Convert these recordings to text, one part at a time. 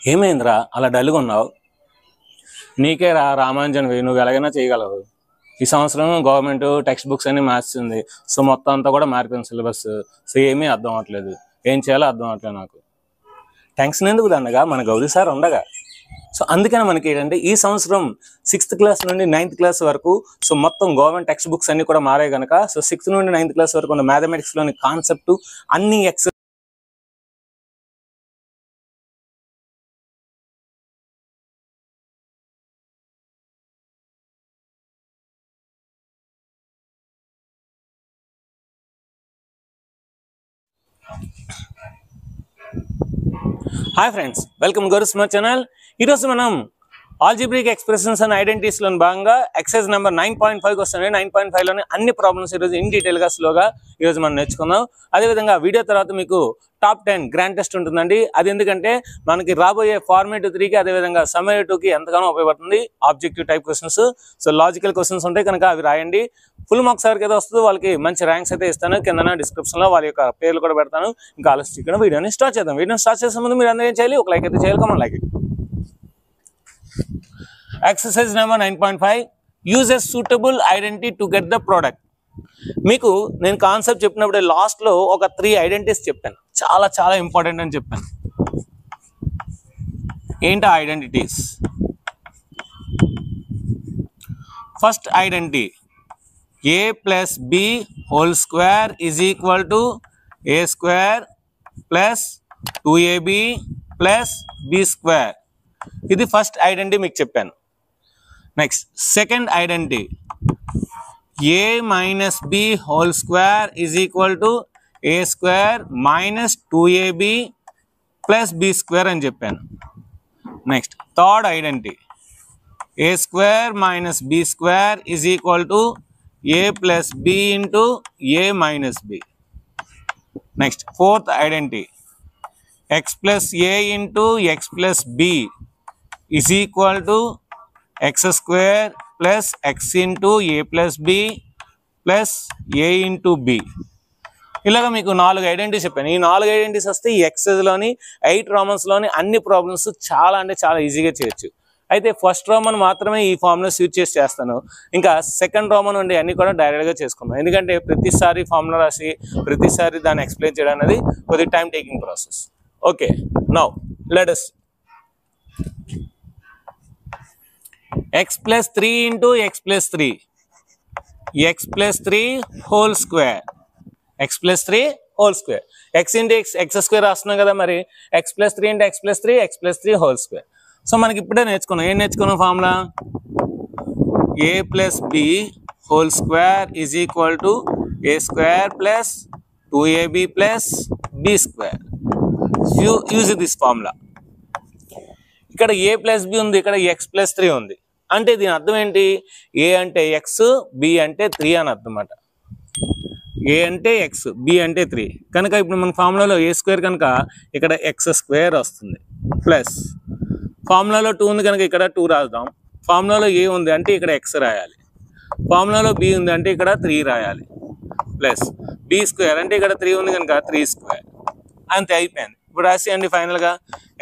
ఏమైందిరా అలా డల్గా ఉన్నావు? నీకే రామాంజన్ నువ్వు ఎలాగైనా చేయగలవు. ఈ సంవత్సరం గవర్నమెంట్ టెక్స్ట్ బుక్స్ అన్ని మార్చింది. సో మొత్తం అంతా కూడా మారిపోయింది సిలబస్. సో ఏమీ అర్థం అవ్వట్లేదు, ఏం చేయాలో అర్థం అవ్వట్లేదు నాకు. టెన్షన్ ఎందుకు దండగా, మన గౌరీ సార్ ఉండగా. సో అందుకని మనకి ఏంటంటే ఈ సంవత్సరం 6th క్లాస్ నుండి 9th క్లాస్ వరకు సో మొత్తం గవర్నమెంట్ టెక్స్ట్ బుక్స్ అన్ని కూడా మారాయి కనుక సో 6th నుండి 9th క్లాస్ వరకు ఉన్న మ్యాథమెటిక్స్లోని కాన్సెప్ట్ అన్ని hi friends, welcome Gauri smart channel. ఈరోజు మనం ఆల్జిబ్రిక్ ఎక్స్ప్రెషన్స్ అండ్ ఐడెంటిటీస్లో భాగంగా ఎక్సైజ్ నెంబర్ 9.5 వస్తుంది. 9.5లోని అన్ని ప్రాబ్లమ్స్ ఈరోజు ఇన్ డీటెయిల్గా స్లోగా ఈరోజు మనం నేర్చుకుందాం. అదేవిధంగా వీడియో తర్వాత మీకు టాప్ 10 గ్రాండ్ టెస్ట్ ఉంటుందండి. అది ఎందుకంటే మనకి రాబోయే ఫార్మేటివ్ 3కి అదేవిధంగా సమ్మేటివ్ 2కి ఎంతగానో ఉపయోగపడుతుంది. Objective type questions, so logical questions ఉంటాయి కనుక అవి రాయండి. ఫుల్ మార్క్స్ ఎవరికి ఏదో వస్తుందో వాళ్ళకి మంచి ర్యాంక్స్ అయితే ఇస్తాను. కింద డిస్క్రిప్షన్లో వాళ్ళ యొక్క పేర్లు కూడా పెడతాను. ఇంకా ఆలోచించుకుని వీడియోని స్టార్ట్ చేద్దాం. వీడియోని స్టార్ట్ చేసే ముందు మీరు అందరూ ఏం చేయాలి, ఒక లైక్ అయితే చేయాలి. Come on like. Exercise number 9.5 use a suitable identity to get the product. మీకు నేను కాన్సెప్ట్ చెప్పినప్పుడు లాస్ట్లో ఒక 3 ఐడెంటిటీస్ చెప్పాను, చాలా చాలా ఇంపార్టెంట్ అని చెప్పాను. ఏంటి identities? First identity a plus b whole square is equal to a square plus 2ab plus b square. ఇది ఫస్ట్ ఐడెంటిటీ మీకు చెప్పాను. Next second identity a minus b whole square is equal to a square minus 2ab plus b square అని చెప్పాను. Next third identity a square minus b square is equal to a plus b into a minus b. Next fourth identity x plus a into x plus b is equal to x square plus x into a plus b plus a into b. ఇలాగ మీకు 4 identities చెప్పాను. ఈ 4 identities వస్తే ఈ ఎక్సైజ్లోని 8 రోమన్స్లోని అన్ని problems చాలా అంటే చాలా ఈజీగా చేయొచ్చు. అయితే ఫస్ట్ రోమన్ మాత్రమే ఈ ఫార్ములాస్ యూజ్ చేసి చేస్తాను. ఇంకా సెకండ్ రోమన్ ఉండి అన్ని కూడా డైరెక్ట్గా చేసుకుందాం. ఎందుకంటే ప్రతిసారి ఫార్ములా రాసి ప్రతిసారి దాన్ని ఎక్స్ప్లెయిన్ చేయడం అనేది కొద్ది time taking process. Okay, now let us x plus 3 into x plus 3 x plus 3 whole square x plus 3 whole square x into x square రాస్తున్నాం కదా, మరి x plus 3 into x plus 3 x plus 3 whole square. So మనకి ఇప్పుడే నేర్చుకున్నాం. ఏం నేర్చుకున్నాం? Formula a plus b whole square is equal to a square plus 2ab plus b square. Use this formula. ఇక్కడ a plus b ఉంది, ఇక్కడ x plus 3 ఉంది. అంటే దీని అర్థం ఏంటి? a అంటే x, b అంటే 3 అని అర్థం అన్నమాట. a అంటే x, b అంటే 3 కనుక ఇప్పుడు మన ఫార్ములాలో a స్క్వేర్ కనుక ఇక్కడ x స్క్వేర్ వస్తుంది. ప్లస్ ఫార్ములాలో 2 ఉంది కనుక ఇక్కడ 2 రాద్దాం. ఫార్ములాలో a ఉంది అంటే ఇక్కడ x రాయాలి. ఫార్ములాలో b ఉంది అంటే ఇక్కడ 3 రాయాలి. ప్లస్ b స్క్వేర్ అంటే ఇక్కడ 3 ఉంది కనుక 3 స్క్వేర్. అంతే, అయిపోయింది. ఇప్పుడు రాసేయండి ఫైనల్గా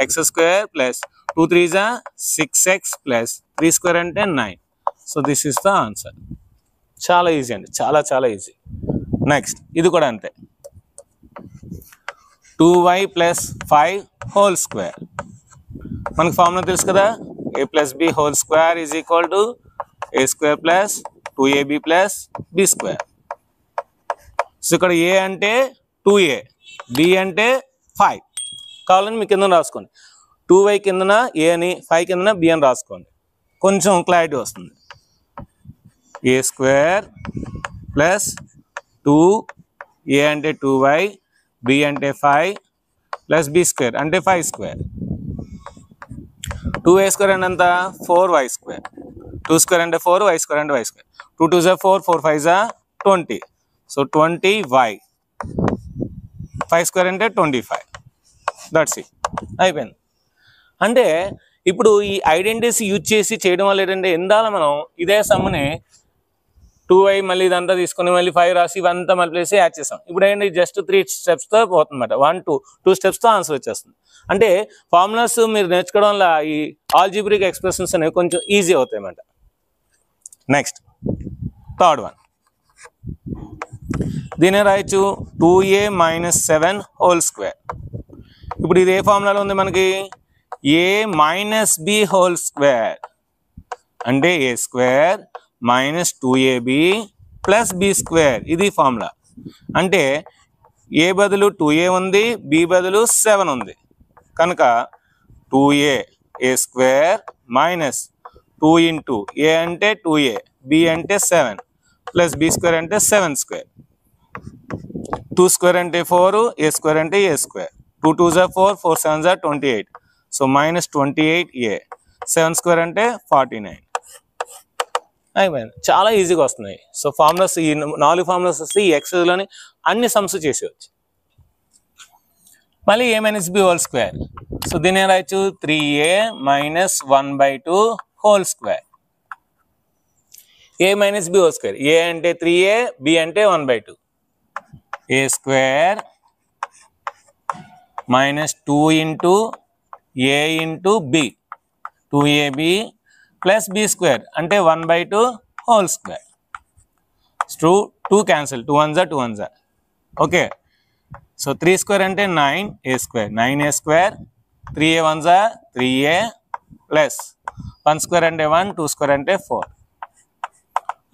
x square plus 2 3s 6x plus 3 square అంటే 9. So this is the answer. చాలా ఈజీ అండి, చాలా చాలా ఈజీ. నెక్స్ట్ ఇది కూడా అంతే. 2y plus 5 whole square. మనకు ఫార్ములా తెలుసు కదా, a plus b whole square is equal to a square plus 2ab plus b square. So ఇక్కడ a అంటే 2a, b అంటే 5 కావాలని మీ కింద రాసుకోండి. 2y కిందన a అని, 5 కిందన b అని రాసుకోండి, కొంచెం క్లారిటీ వస్తుంది. a స్క్వేర్ ప్లస్ 2a అంటే 2y, b అంటే 5 ప్లస్ b స్క్వేర్ అంటే 5 స్క్వేర్. 2a స్క్వేర్ అంటే ఎంత? 4y square. 2 స్క్వేర్ అంటే 4, y స్క్వేర్ అంటే y square. 2 2s 4, 4 5s 20. So 20y. 5 square అంటే 25. దట్స్ ఇట్, అయిపోయింది. అంటే ఇప్పుడు ఈ ఐడెంటిటీస్ యూజ్ చేసి చేయడం వల్ల ఏంటంటే ఎందాల మనం ఇదే సమ్ని 2y మళ్ళీ ఇదంతా తీసుకొని మళ్ళీ 5 రాసి ఇవంతా మళ్ళీ వేసి యాడ్ చేసాం. ఇప్పుడు ఏంటి జస్ట్ 3 స్టెప్స్తో పోతుందన్నమాట. 2 స్టెప్స్తో ఆన్సర్ వచ్చేస్తుంది. అంటే ఫార్ములాస్ మీరు నేర్చుకోవడం వల్ల ఈ ఆల్జీబ్రిక్ ఎక్స్ప్రెషన్స్ అనేవి కొంచెం ఈజీ అవుతాయి అన్నమాట. నెక్స్ట్ థర్డ్ వన్, దీనే రాయొచ్చు 2a - 7 హోల్ స్క్వేర్. ఇప్పుడు ఇది ఏ ఫార్ములాలో ఉంది మనకి? a - b హోల్ స్క్వేర్ అంటే a square minus 2ab plus b square, ఇది ఫార్ములా. అంటే a బదులు 2a ఉంది, b బదులు 7 ఉంది కనుక 2a a square minus 2 into a అంటే 2a, b అంటే 7 ప్లస్ b స్క్వేర్ అంటే 7 స్క్వేర్. 2 స్క్వేర్ అంటే 4, a స్క్వేర్ అంటే a square. 2 2s are 4, 4 7s are 28. So minus 28a, 7 square అంటే 49. అయిపోయింది, చాలా ఈజీగా వస్తున్నాయి. సో ఫార్ములాస్ ఈ 4 ఫార్ములాస్ వస్తే ఈ ఎక్సర్సైజ్లోని అన్ని సమ్స్ చేసేవచ్చు. మళ్ళీ a - b whole square. So దీని రాయొచ్చు 3a - 1/2 whole square. a - b whole square, a అంటే 3a, b అంటే 1/2. a square minus 2 into a into b, 2ab plus b square అంటే 1/2 whole square. 2 cancel, 2 1s are 2 1s are. Okay, so 3 square అంటే 9a square, 9a square. 3a 1s are 3a plus 1 square అంటే 1, 2 square అంటే 4.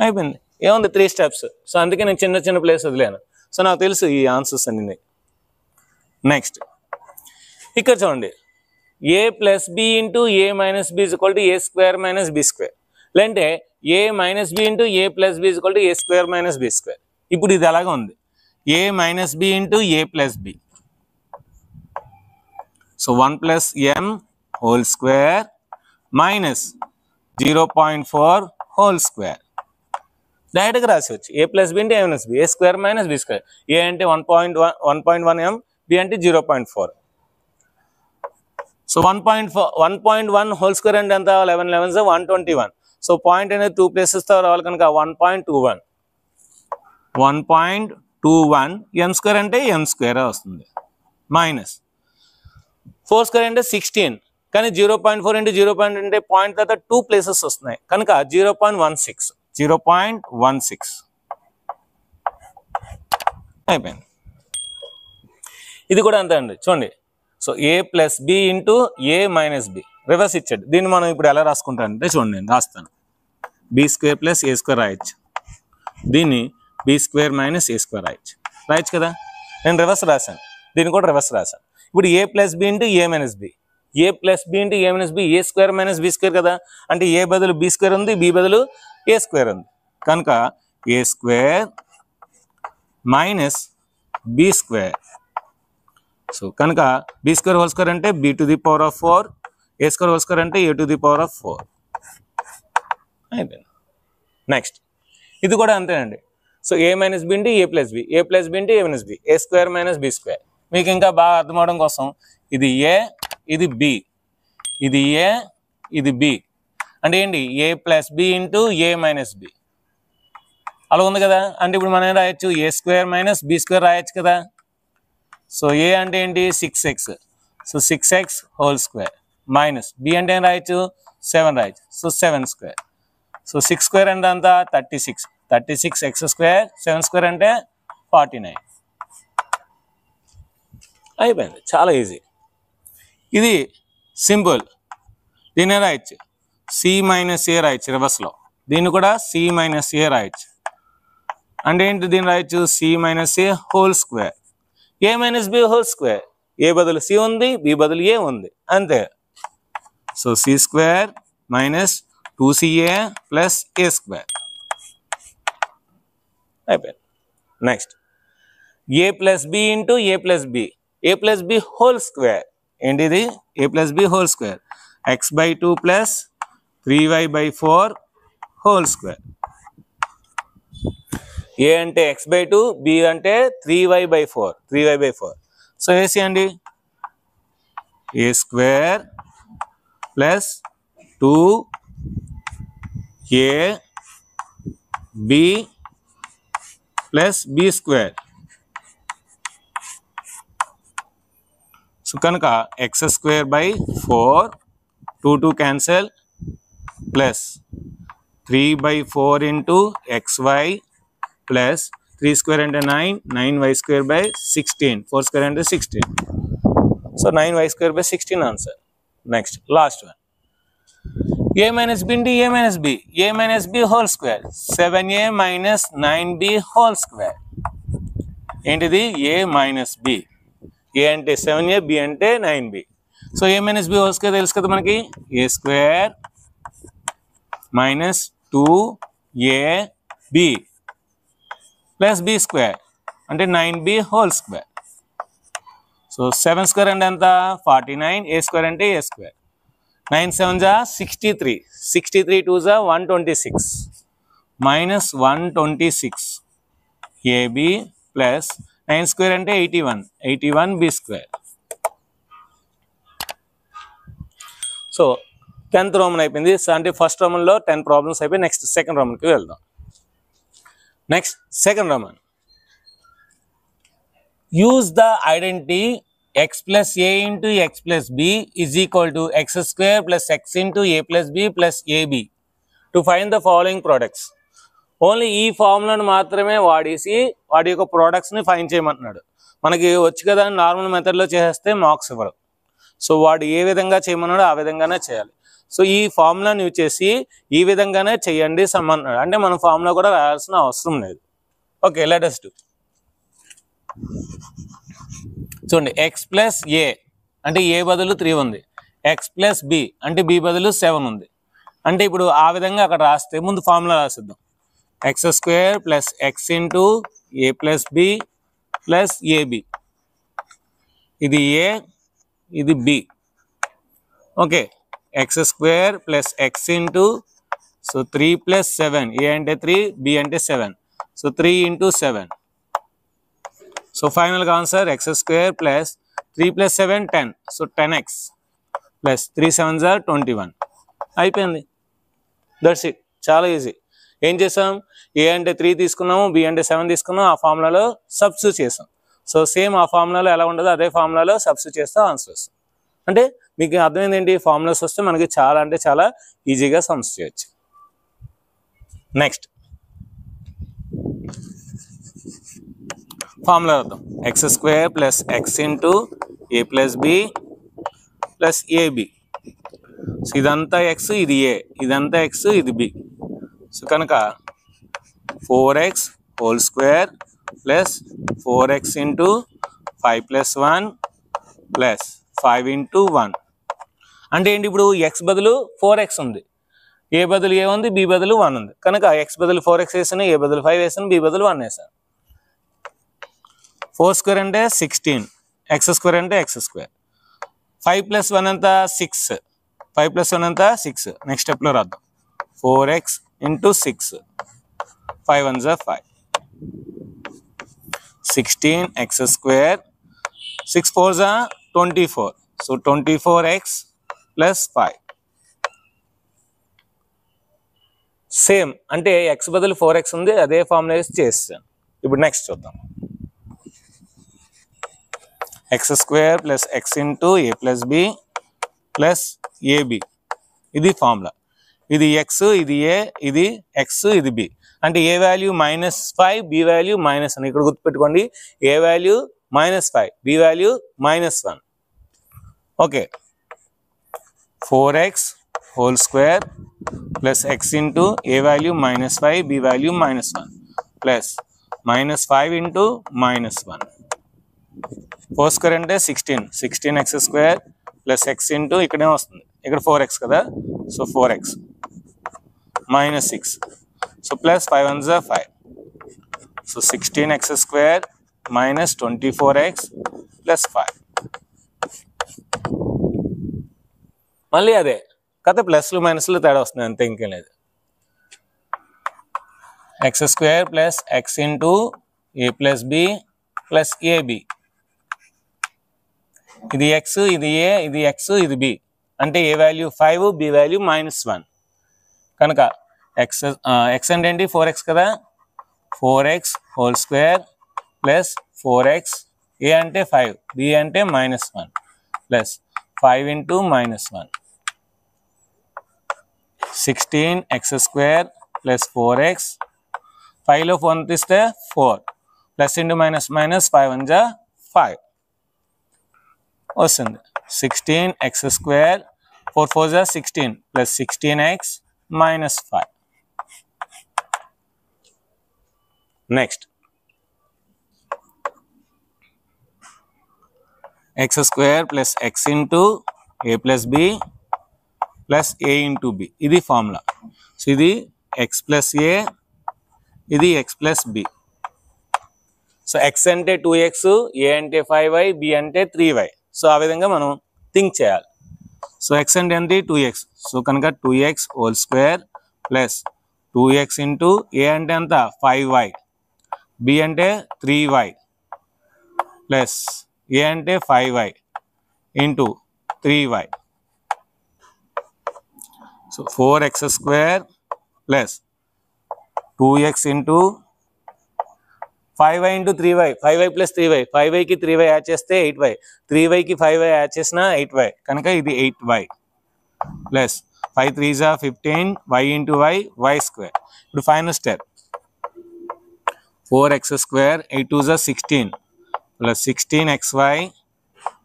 అయిపోయింది, ఏముంది 3 steps. So అందుకే నేను చిన్న చిన్న ప్లేస్ వదిలేను. సో నాకు తెలుసు ఈ ఆన్సర్స్ అన్ని. నెక్స్ట్ ఇక్కడ చూడండి, a plus b into a minus b equal to a square minus b square. లేదంటే a minus b into a plus b equal to a square minus b square. ఇప్పుడు ఇది అలాగే ఉంది, a minus b into a plus b. So 1 plus m whole square minus 0.4 whole square. డైరెక్ట్గా రాసేవచ్చు a plus b into a minus b, a square minus b square. a అంటే 1.1 m, b అంటే 0.4. So 1.1 whole square అంటే ఎంత? 11 11s 121. So point అనేది 2 ప్లేసెస్తో రావాలి కనుక 1.21. 1.21 m square అంటే m square వస్తుంది. మైనస్ 4 స్క్వేర్ అంటే 16, కానీ 0.4 ఇంటూ 0. అంటే పాయింట్ తర్వాత 2 ప్లేసెస్ వస్తున్నాయి కనుక 0.16. 0.16 అయిపోయింది. ఇది కూడా అంతే అండి, చూడండి. So a plus b into a minus b reverse ఇచ్చాడు. దీన్ని మనం ఇప్పుడు ఎలా రాసుకుంటానంటే చూడండి, నేను రాస్తాను. b square plus a square రాయొచ్చు, దీన్ని b square minus a square రాయొచ్చు కదా. నేను రివర్స్ రాశాను, దీన్ని కూడా రివర్స్ రాశాను. ఇప్పుడు a plus b into a minus b, a plus b into a minus b, a square minus b square కదా. అంటే a బదులు b స్క్వేర్ ఉంది, b బదులు a స్క్వేర్ ఉంది కనుక a square minus b square. So కనుక b square whole square అంటే b to the power of 4, a square whole square అంటే a to the power of 4 అయిపోయింది. నెక్స్ట్ ఇది కూడా అంతేనండి. So a minus b into a plus b, a plus b into a minus b, a square minus b square. మీకు ఇంకా బాగా అర్థం అవడం కోసం ఇది a, ఇది b, ఇది a, ఇది b అంటే ఏంటి? a plus b into a minus b అలా ఉంది కదా. అంటే ఇప్పుడు మనం ఏం రాయొచ్చు? a square minus b square రాయొచ్చు కదా. సో a అంటే ఏంటి? 6x, so 6x whole square minus b అంటే ఏం రాయొచ్చు? 7 రాయొచ్చు, సో 7 స్క్వేర్. సో 6 స్క్వేర్ అంటే అంతా 36, 36x స్క్వేర్, 7 స్క్వేర్ అంటే 49 అయిపోయింది. చాలా ఈజీ, ఇది సింపుల్. దీన్ని రాయొచ్చు c మైనస్ a రాయొచ్చు రివర్స్లో, దీన్ని కూడా c మైనస్ a రాయొచ్చు. అంటే ఏంటి? దీన్ని రాయొచ్చు c minus a whole square, a minus b whole square. a బదులు c ఉంది, b బదులు a ఉంది అంతే. So c square minus 2ca plus a square అయిపోయింది. Next a plus b into a plus b, a plus b whole square. ఏంటిది? a plus b whole square, x/2 plus 3y/4 whole square. a అంటే x/2, b అంటే 3y/4, 3y/4. So వేసి అండి, a square plus 2a b plus b square. So kanuka x square by 4, 2 cancel, plus 3 by 4 into xy plus 3 square into 9, 9y square by 16, 4 square into 16. So 9y square by 16 answer. Next, last one. A minus b into a minus b. A minus b whole square. 7a minus 9b whole square. ఏంటిది a minus b. a అంటే 7a, b అంటే 9b. So a minus b whole square తెలుసు కదా మనకి. a square minus 2ab plus b square అంటే 9b whole square. So 7 square అంటే ఎంత 49, a square అంటే a square. 9 7 जा 63, 63 2 जा 126 minus 126 ab plus 9 square అంటే 81, 81 b square. So 10th Roman అయిపోయింది. అంటే ఫస్ట్ రోమన్లో 10 ప్రాబ్లమ్స్ అయిపోయి నెక్స్ట్ సెకండ్ రోమన్కి వెళ్దాం. Next second Roman. Use the identity x plus a into x plus b is equal to x square plus x into a plus b plus ab to find the following products. Only ఈ ఫార్ములాను మాత్రమే వాడేసి వాడి యొక్క ప్రోడక్ట్స్ని find చేయమంటున్నాడు. మనకి వచ్చి కదా నార్మల్ మెథడ్లో చేస్తే మార్క్స్ ఇవ్వరు. సో వాడు ఏ విధంగా చేయమన్నాడో ఆ విధంగానే చేయాలి. సో ఈ ఫార్ములాని యూజ్ చేసి ఈ విధంగానే చేయండి సమ్మన్నాడు. అంటే మనం ఫార్ములా కూడా రాయాల్సిన అవసరం లేదు. Okay, let us do. చూడండి, ఎక్స్ ప్లస్ ఏ అంటే ఏ బదులు 3 ఉంది, ఎక్స్ ప్లస్ బి అంటే బి బదులు 7 ఉంది. అంటే ఇప్పుడు ఆ విధంగా అక్కడ రాస్తే ముందు ఫార్ములా రాసిద్దాం. X square plus x into a plus b plus a b. ఇది ఏ, ఇది b. Okay, x square plus x into so 3 plus 7, a అంటే 3, బి అంటే 7. So 3 into 7. సో ఫైనల్గా answer x square plus 3 plus 7 10. So 10x plus 3 7 are 21. అయిపోయింది. That's it. చాలా easy. ఏం చేసాం, ఏ అంటే 3 తీసుకున్నాము, బి అంటే 7 తీసుకున్నాం, ఆ ఫార్ములాలో సబ్స్టిట్యూట్ చేసాం. సో సేమ్ ఆ ఫార్ములాలో ఎలా ఉండదో అదే ఫార్ములాలో సబ్స్టిట్యూట్ చేస్తే ఆన్సర్ వస్తుంది. అంటే మీకు అర్థమైంది ఏంటి, ఫార్ములాస్ వస్తే మనకి చాలా అంటే చాలా ఈజీగా సమ్స్ చేయొచ్చు. నెక్స్ట్ ఫార్ములా వద్దాం. X square plus x into a plus b plus a b. So ఇదంతా ఎక్స్, ఇది ఏ, ఇదంతా ఎక్స్, ఇది బి. సో కనుక 4x whole square plus 4x into 5 plus 1 plus 5 into 1. అంటే ఏంటి, ఇప్పుడు ఎక్స్ బదులు 4x ఉంది, ఏ బదులు ఏ ఉంది, బి బదులు 1 ఉంది. కనుక ఎక్స్ బదులు 4x వేసాను, ఏ బదులు 5 వేసాను, బి బదులు 1 వేసాను. 4 స్క్వేర్ అంటే 16, ఎక్స్ స్క్వేర్ అంటే ఎక్స్ స్క్వేర్. 5 ప్లస్ 1 అంతా 6, 5 ప్లస్ 1 అంతా 6. నెక్స్ట్ స్టెప్లో రాద్దాం. 4x into 6, 5 1s are 5, 16x square, 6 4s are 24. So 24x plus 5. Same అంటే ఎక్స్ బదులు 4x ఉంది, అదే ఫార్ములా వేసి చేస్తాను. ఇప్పుడు నెక్స్ట్ చూద్దాం. X square plus x into a plus b plus a b. ఇది ఫార్ములా. ఇది ఎక్స్, ఇది ఏ, ఇది ఎక్స్, ఇది బి. అంటే ఏ వాల్యూ -5, బి వాల్యూ -1. ఇక్కడ గుర్తుపెట్టుకోండి, a value -5, b value -1. Okay, 4x whole square plus x into a value -5, b value -1 plus -5 into -1. 4 square అంటే 16, 16x square plus x into ఇక్కడే వస్తుంది, ఇక్కడ 4x కదా, so 4x -6. So plus 5 1s are 5. So 16x square minus 24x plus 5. మళ్ళీ అదే కథ, ప్లస్లు మైనస్లు తేడా వస్తుంది, అంతే, ఇంకేం లేదు. X square plus x into a plus b plus a b. ఇది ఎక్స్, ఇది ఏ, ఇది ఎక్స్, ఇది బి. అంటే ఏ వాల్యూ 5, బి వాల్యూ -1. కనుక x అంటే ఏంటి 4x కదా 4x whole square plus 4x a అంటే 5 b అంటే -1 plus 5 into -1 16x square plus 4x 5లో 4 తీస్తే 4 ప్లస్ ఇంటూ మైనస్ 5 1 జా 5 వస్తుంది 16x స్క్వేర్ 4 4 జా 16 plus 16x -5 next x square plus x into a plus b plus a into b ఇది formula so ఇది x plus a ఇది x plus b so x అంటే 2x a అంటే 5y b అంటే 3y so ఆ విధంగా మనం think చేయాలి సో x అంటే ఏంటి 2x సో కనుక 2x whole square plus 2x into a అంటే ఎంత 5y b అంటే 3y ప్లస్ a అంటే 5y into 3y so 4x square plus 2x into 5y into 3y 5y plus 3y 5yకి 3y add చేస్తే 8y 3yకి 5y add చేసిన 8y కనుక ఇది 8y plus 5 3 జా 15 y into y square ఇప్పుడు final step 4x square 8 2 జా 16 plus 16xy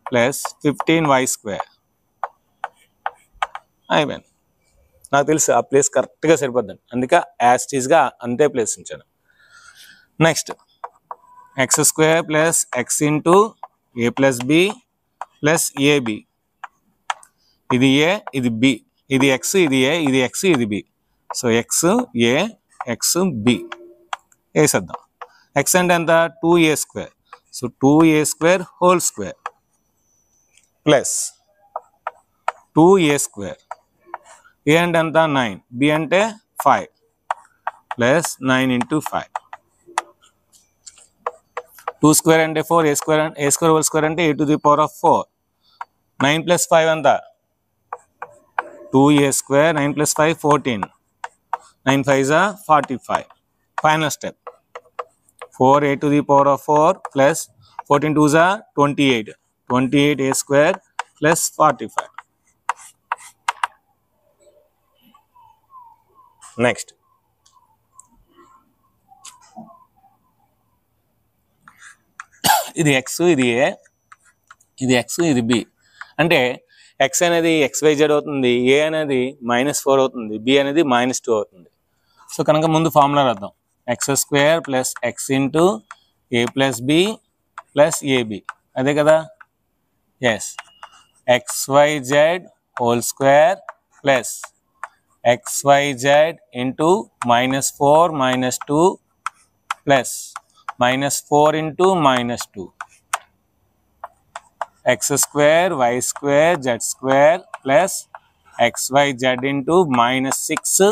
plus 15y square అయిపోయింది నాకు తెలుసు ఆ ప్లేస్ కరెక్ట్గా సరిపోద్దండి అందుకే యాస్టీస్గా అంతే ప్లేస్ ఉంచాను next x square plus x into a plus b plus ab ఇది a ఇది b ఇది x ఇది a ఇది x ఇది b so x a x b వేసేద్దాం x అంటే ఎంత 2a square so 2a square whole square plus 2a square a అంటే ఎంత 9 b అంటే 5 ప్లస్ 9 ఇంటూ 5 2 స్క్వేర్ అంటే 4 a స్క్వేర్ హోల్ స్క్వేర్ అంటే a to the power of 4 9 plus 5 ఎంత 2a square 9 plus 5 14 9 5 జా 45 final step 4a to the power of 4 plus 14 2 జా 28 28a square plus 45 next ఇది x ఇది a ఇది x ఇది b అంటే x అనేది xyz అవుతుంది a అనేది -4 అవుతుంది b అనేది -2 అవుతుంది సో కనుక ముందు ఫార్ములా రాద్దాం x square plus x into a plus b plus ab అదే కదా yes xyz whole square plus xyz into -4 -2 plus -4 into -2 x square y square z square plus xyz into -6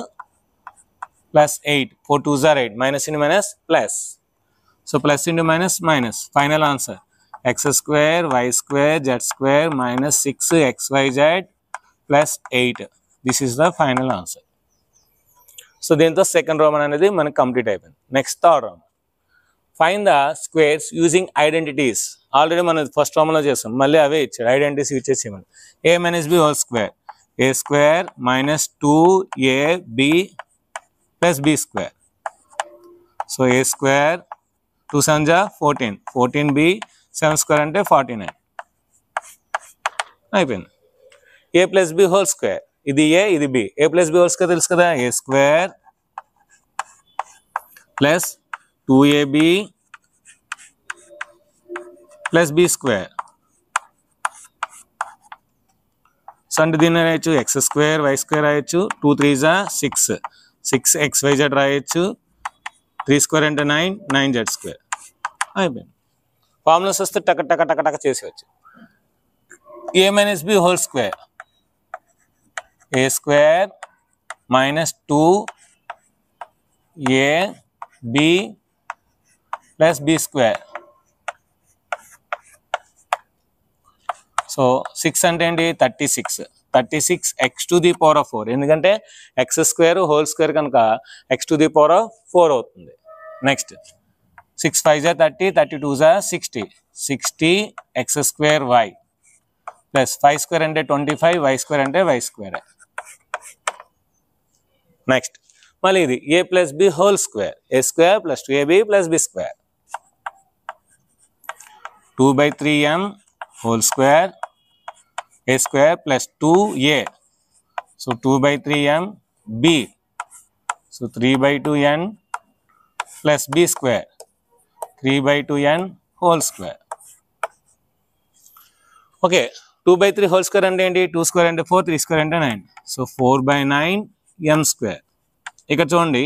plus 8 4 2 are 8 minus into minus plus so plus into minus minus final answer x square y square z square minus 6 xyz plus 8 this is the final answer so దీంతో second Roman అనేది మనకు complete అయిపోయింది next third Roman find the squares using identities already మనం first రోమన్లో చేస్తాం మళ్ళీ అవే ఇచ్చాడు identities ఇచ్చేసి మనం a minus b whole square a square minus 2ab plus b square so a square 2 7 ja 14 14b 7 square అంటే 49 అయిపోయింది a plus b whole square ఇది a ఇది b a plus b whole square తెలుసు కదా a square plus 2ab plus b square so అంటే దీన్ని రాయొచ్చు x square y square రాయొచ్చు 2 3 జా 6 6xyz రాయొచ్చు 3 స్క్వేర్ అంటే 9 9z స్క్వేర్ అయిపోయింది ఫార్ములాస్ వస్తే టక టక టక టక చేసేవచ్చు a minus b whole square a square minus 2ab plus b square so 6 అంటే ఏంటి 36 36 x to the power of 4 ఎందుకంటే x square whole square కనుక x to the power of 4 అవుతుంది. నెక్స్ట్ 6 5 జా 30 32 జా 60 60 x square y plus 5 square అంటే 25 y square అంటే y square. Next మళ్ళీ ఇది a plus b whole square a square plus 2ab plus b square 2/3m whole square a square plus 2a, so 2/3m b, so 3/2n plus b square 3/2n whole square. Okay, 2/3 whole square అంటే ఏంటి 2 square అంటే 4 3 square అంటే 9, so 4/9 m square. ఇక్కడ చూడండి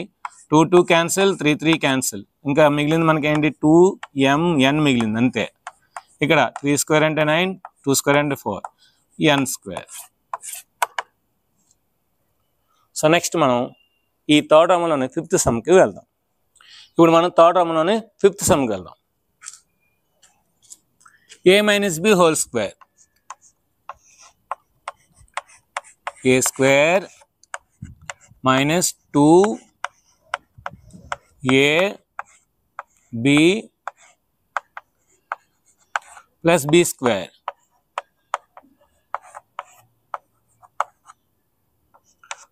2 2 cancel 3 3 cancel, ఇంకా మిగిలింది మనకి ఏంటి 2mn మిగిలింది అంతే. ఇక్కడ 3 స్క్వేర్ అంటే 9 2 స్క్వేర్ అంటే 4 n స్క్వేర్. సో నెక్స్ట్ మనం ఈ థర్డ్ రామ్లోని 5th సమ్కి వెళ్దాం. ఇప్పుడు మనం థర్డ్ రామ్లోని 5th సమ్కి వెళ్దాం. a minus b whole square a square minus 2ab plus b square.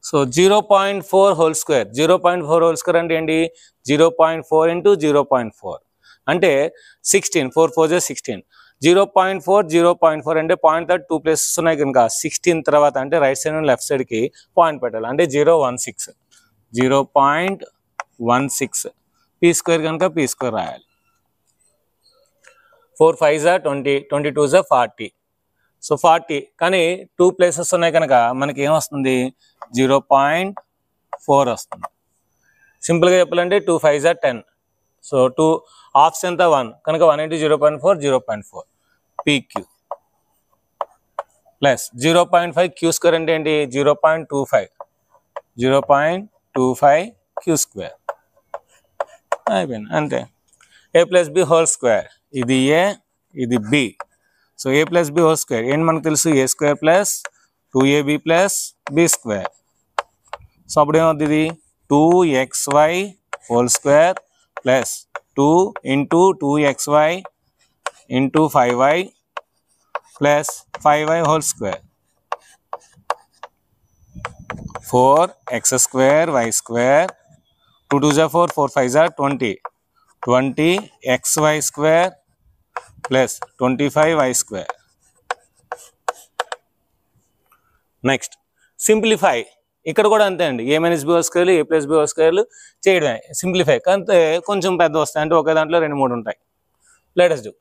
So 0.4 whole square 0.4 whole square అంటే ఏంటి 0.4 into 0.4 అంటే 16 4 4 16 0.4 అంటే పాయింట్ తర్వాత 2 ప్లేసెస్ ఉన్నాయి కనుక 16 తర్వాత అంటే రైట్ సైడ్ నుండి లెఫ్ట్ సైడ్కి పాయింట్ పెట్టాలి అంటే 0.16 p స్క్వేర్ కనుక p స్క్వేర్ రాయాలి. 4 5 జా 20 22 జా 40, సో 40 కానీ 2 ప్లేసెస్ ఉన్నాయి కనుక మనకి ఏమొస్తుంది 0.4 వస్తుంది. సింపుల్గా చెప్పాలంటే 2 5 జా 10, సో 2 హాఫ్స్ ఎంత 1 కనుక 1 into 0.4 0.4 pq plus 0.5 q square అంటే ఏంటి 0.25 q స్క్వేర్ అయిపోయింది అంతే. a plus b whole square ఇది a ఇది b, so a plus b whole square ఏంటి మనకు తెలుసు a square plus 2ab plus b square. So అప్పుడు ఏమవుతుంది ఇది 2xy whole square plus 2 into 2xy into 5y plus 5y whole square 4x square y square 2 2 4 4 5 20 xy square plus 25y square. Next simplify, ఇక్కడ కూడా అంతే అండి a minus b whole స్క్వేర్లు a plus b whole స్క్వేర్లు చేయడమే simplify, అంతే కొంచెం పెద్ద వస్తాయి అంటే ఒకే దాంట్లో 2 3 ఉంటాయి. Let us do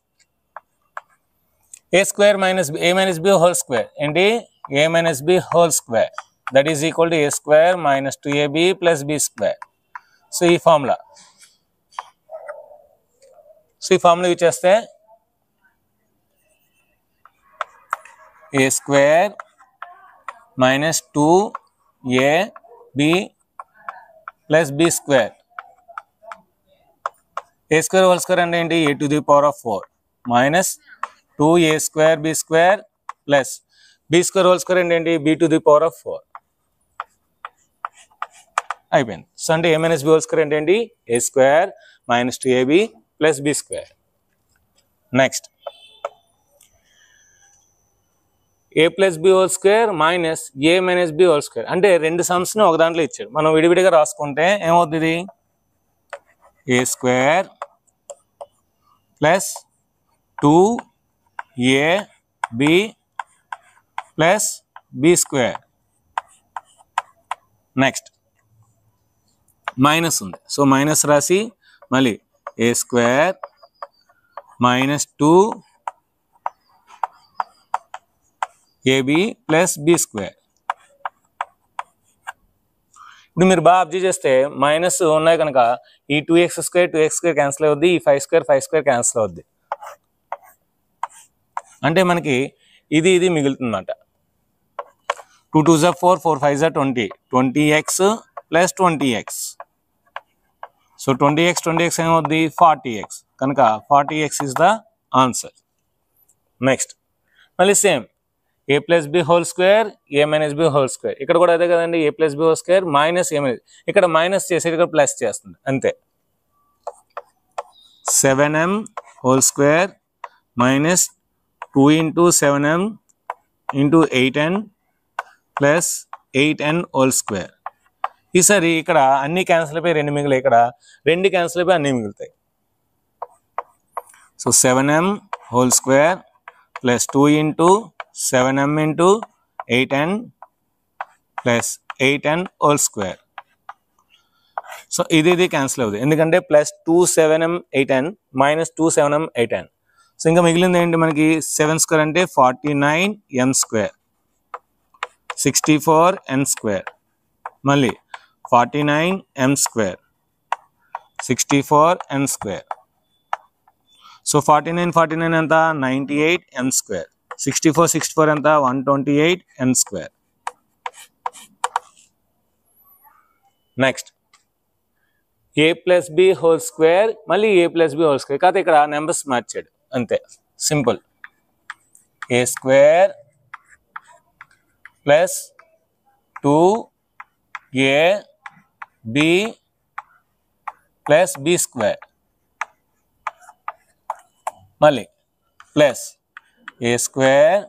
a square minus b, a minus b whole square ఏంటి a minus b whole square that is equal to a square minus 2ab plus b square. So ఈ ఫార్ములా యూజ్ చేస్తే a square minus 2ab plus b square, a square whole square అంటే ఏంటి a to the power of 4 minus 2a square b square plus b square whole square అంటే ఏంటి b to the power of 4 అయిపోయింది. So అంటే a minus b whole square అంటే ఏంటి a square minus 2ab plus b square. Next a plus b whole square minus a minus b whole square అంటే రెండు సమ్స్ని ఒక దాంట్లో ఇచ్చాడు, మనం విడివిడిగా రాసుకుంటే ఏమవుతుంది a square plus 2ab plus b square. Next minus ఉంది, సో మైనస్ రాసి మళ్ళీ a square minus 2ab plus b square. ఇప్పుడు మీరు బాగా అబ్జర్వ్ చేస్తే మైనస్ ఉన్నాయి కనుక ఈ 2x స్క్వేర్ క్యాన్సిల్ అవుద్ది, ఈ 5 స్క్వేర్ క్యాన్సిల్ అవుద్ది, అంటే మనకి ఇది మిగులుతుంది అన్నమాట. 2 2 4 4 5 20 20x plus 20x, so 20x ఏమవుద్ది 40x కనుక 40x is the answer. Next మళ్ళీ same a plus b whole square a minus b whole square. ఇక్కడ కూడా అదే కదండి, a plus b whole square minus a minus, ఇక్కడ మైనస్ చేసేది ఇక్కడ ప్లస్ చేస్తుంది అంతే. 7m whole square minus 2 into 7m into 8n plus 8n whole square. ఈసారి ఇక్కడ అన్ని క్యాన్సిల్ అయిపోయి 2 మిగిలాయి, ఇక్కడ 2 క్యాన్సిల్ అయిపోయి అన్నీ మిగులుతాయి. So 7m whole square plus 2 into 7m into 8n plus 8n whole square. So ఇది క్యాన్సిల్ అవుతుంది, ఎందుకంటే plus 2 7m 8n minus 2 7m 8n. So ఇంకా మిగిలింది ఏంటి మనకి, 7 స్క్వేర్ అంటే 49m స్క్వేర్, 64n స్క్వేర్, మళ్ళీ 49m square, 64n square. So 49 ఎంత 98m స్క్వేర్, 64 ఎంత 128n స్క్వేర్. నెక్స్ట్ ఏ ప్లస్ బి హోల్ స్క్వేర్ మళ్ళీ a plus b whole square, కాకపోతే ఇక్కడ నెంబర్స్ మార్చాడు అంతే, simple. A square plus 2ab plus B square, మళ్ళీ plus a square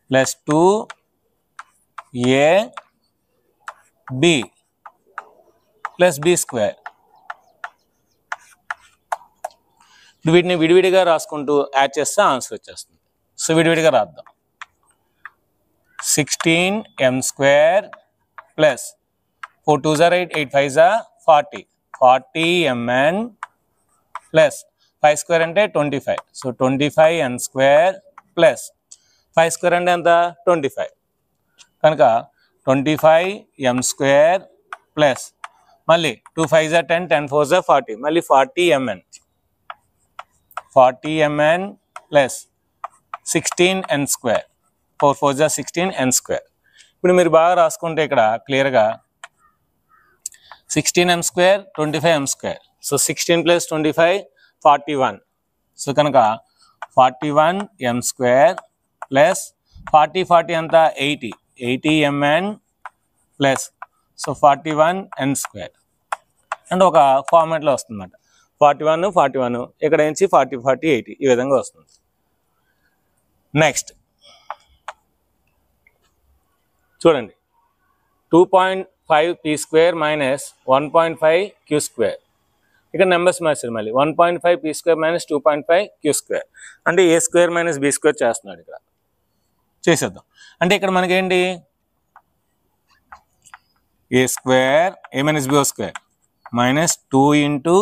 plus 2ab plus B square. వీటిని విడివిడిగా రాసుకుంటూ యాడ్ చేస్తే ఆన్సర్ వచ్చేస్తుంది. సో విడివిడిగా రాద్దాం. 16m square plus 4 2s are 8, 8 5s are 40, 40mn plus 5 square అంటే 25, so 25n square plus 5 square అంటే ఎంత 25, కనుక 25m స్క్వేర్ ప్లస్ మళ్ళీ 2 5s are 10, 10 4s are 40, మళ్ళీ 40mn, 40mn plus 16n square, 4 4s are 16n square. ఇప్పుడు మీరు బాగా రాసుకుంటే ఇక్కడ క్లియర్గా 16m square 25m square, so 16 plus 25 41, so కనుక 41m స్క్వేర్ ప్లస్ 40 అంతా 80, 80mn plus so 41n square. అంటే ఒక ఫార్మాట్లో వస్తుంది అన్నమాట, 41 41 ఇక్కడ నుంచి 40 40 80 ఈ విధంగా వస్తుంది. నెక్స్ట్ చూడండి, 2.5 p square minus 1.5 q square, ఇక్కడ నెంబర్స్ మార్చారు మళ్ళీ 1.5 p square minus 2.5 q square, అంటే a square minus B square చేస్తున్నాడు ఇక్కడ, చేసేద్దాం. అంటే ఇక్కడ మనకేంటి a square a minus B square minus 2 into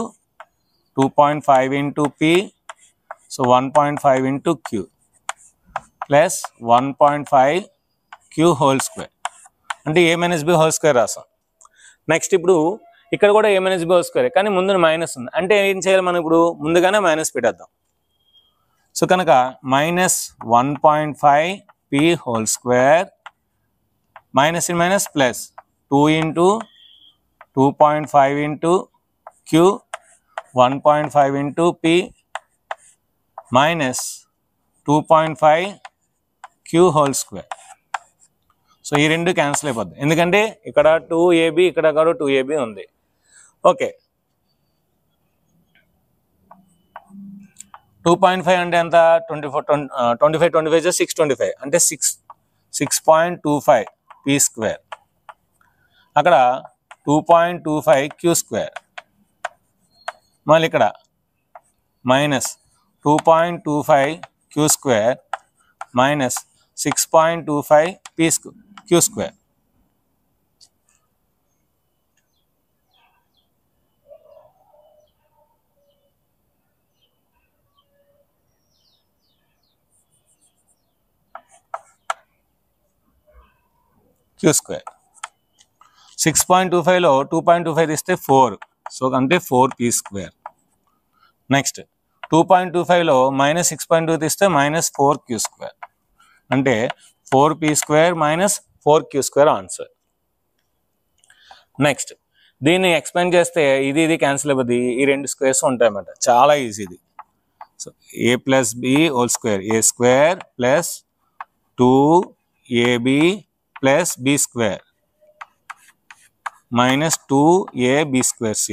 2.5 into p, so 1.5 into q plus 1.5 q whole square, అంటే a minus b whole square రాసాం. Next ఇప్పుడు ఇక్కడ కూడా a minus b whole square, కానీ ముందు మైనస్ ఉంది, అంటే ఏం చేయాలి మనం ఇప్పుడు ముందుగానే మైనస్ పెట్టేద్దాం. సో కనుక minus 1.5 p whole square minus in minus plus 2 into 2.5 into q 1.5 into p minus 2.5 q whole square. So ఈ రెండు క్యాన్సిల్ అయిపోద్ది, ఎందుకంటే ఇక్కడ 2ab ఇక్కడ కూడా 2ab ఉంది. ఓకే, 2.5 అంటే ఎంత 25 625 అంటే 6.25 p స్క్వేర్, అక్కడ 2.25 q స్క్వేర్, మళ్ళీ ఇక్కడ minus 2.25 q square minus 6.25 p q square. q square 6.25లో 2.25 తీస్తే 4, సో అంటే 4p స్క్వేర్. నెక్స్ట్ 2.25లో మైనస్ 6.2 తీస్తే మైనస్ 4q స్క్వేర్, అంటే 4p square minus 4q square answer. Next దీన్ని ఎక్స్పాండ్ చేస్తే ఇది క్యాన్సిల్ అయిపోద్ది, ఈ రెండు స్క్వేర్స్ ఉంటాయన్నమాట, చాలా ఈజీ ఇది. So a plus b whole square, a square plus 2ab plus b square minus 2ab square c.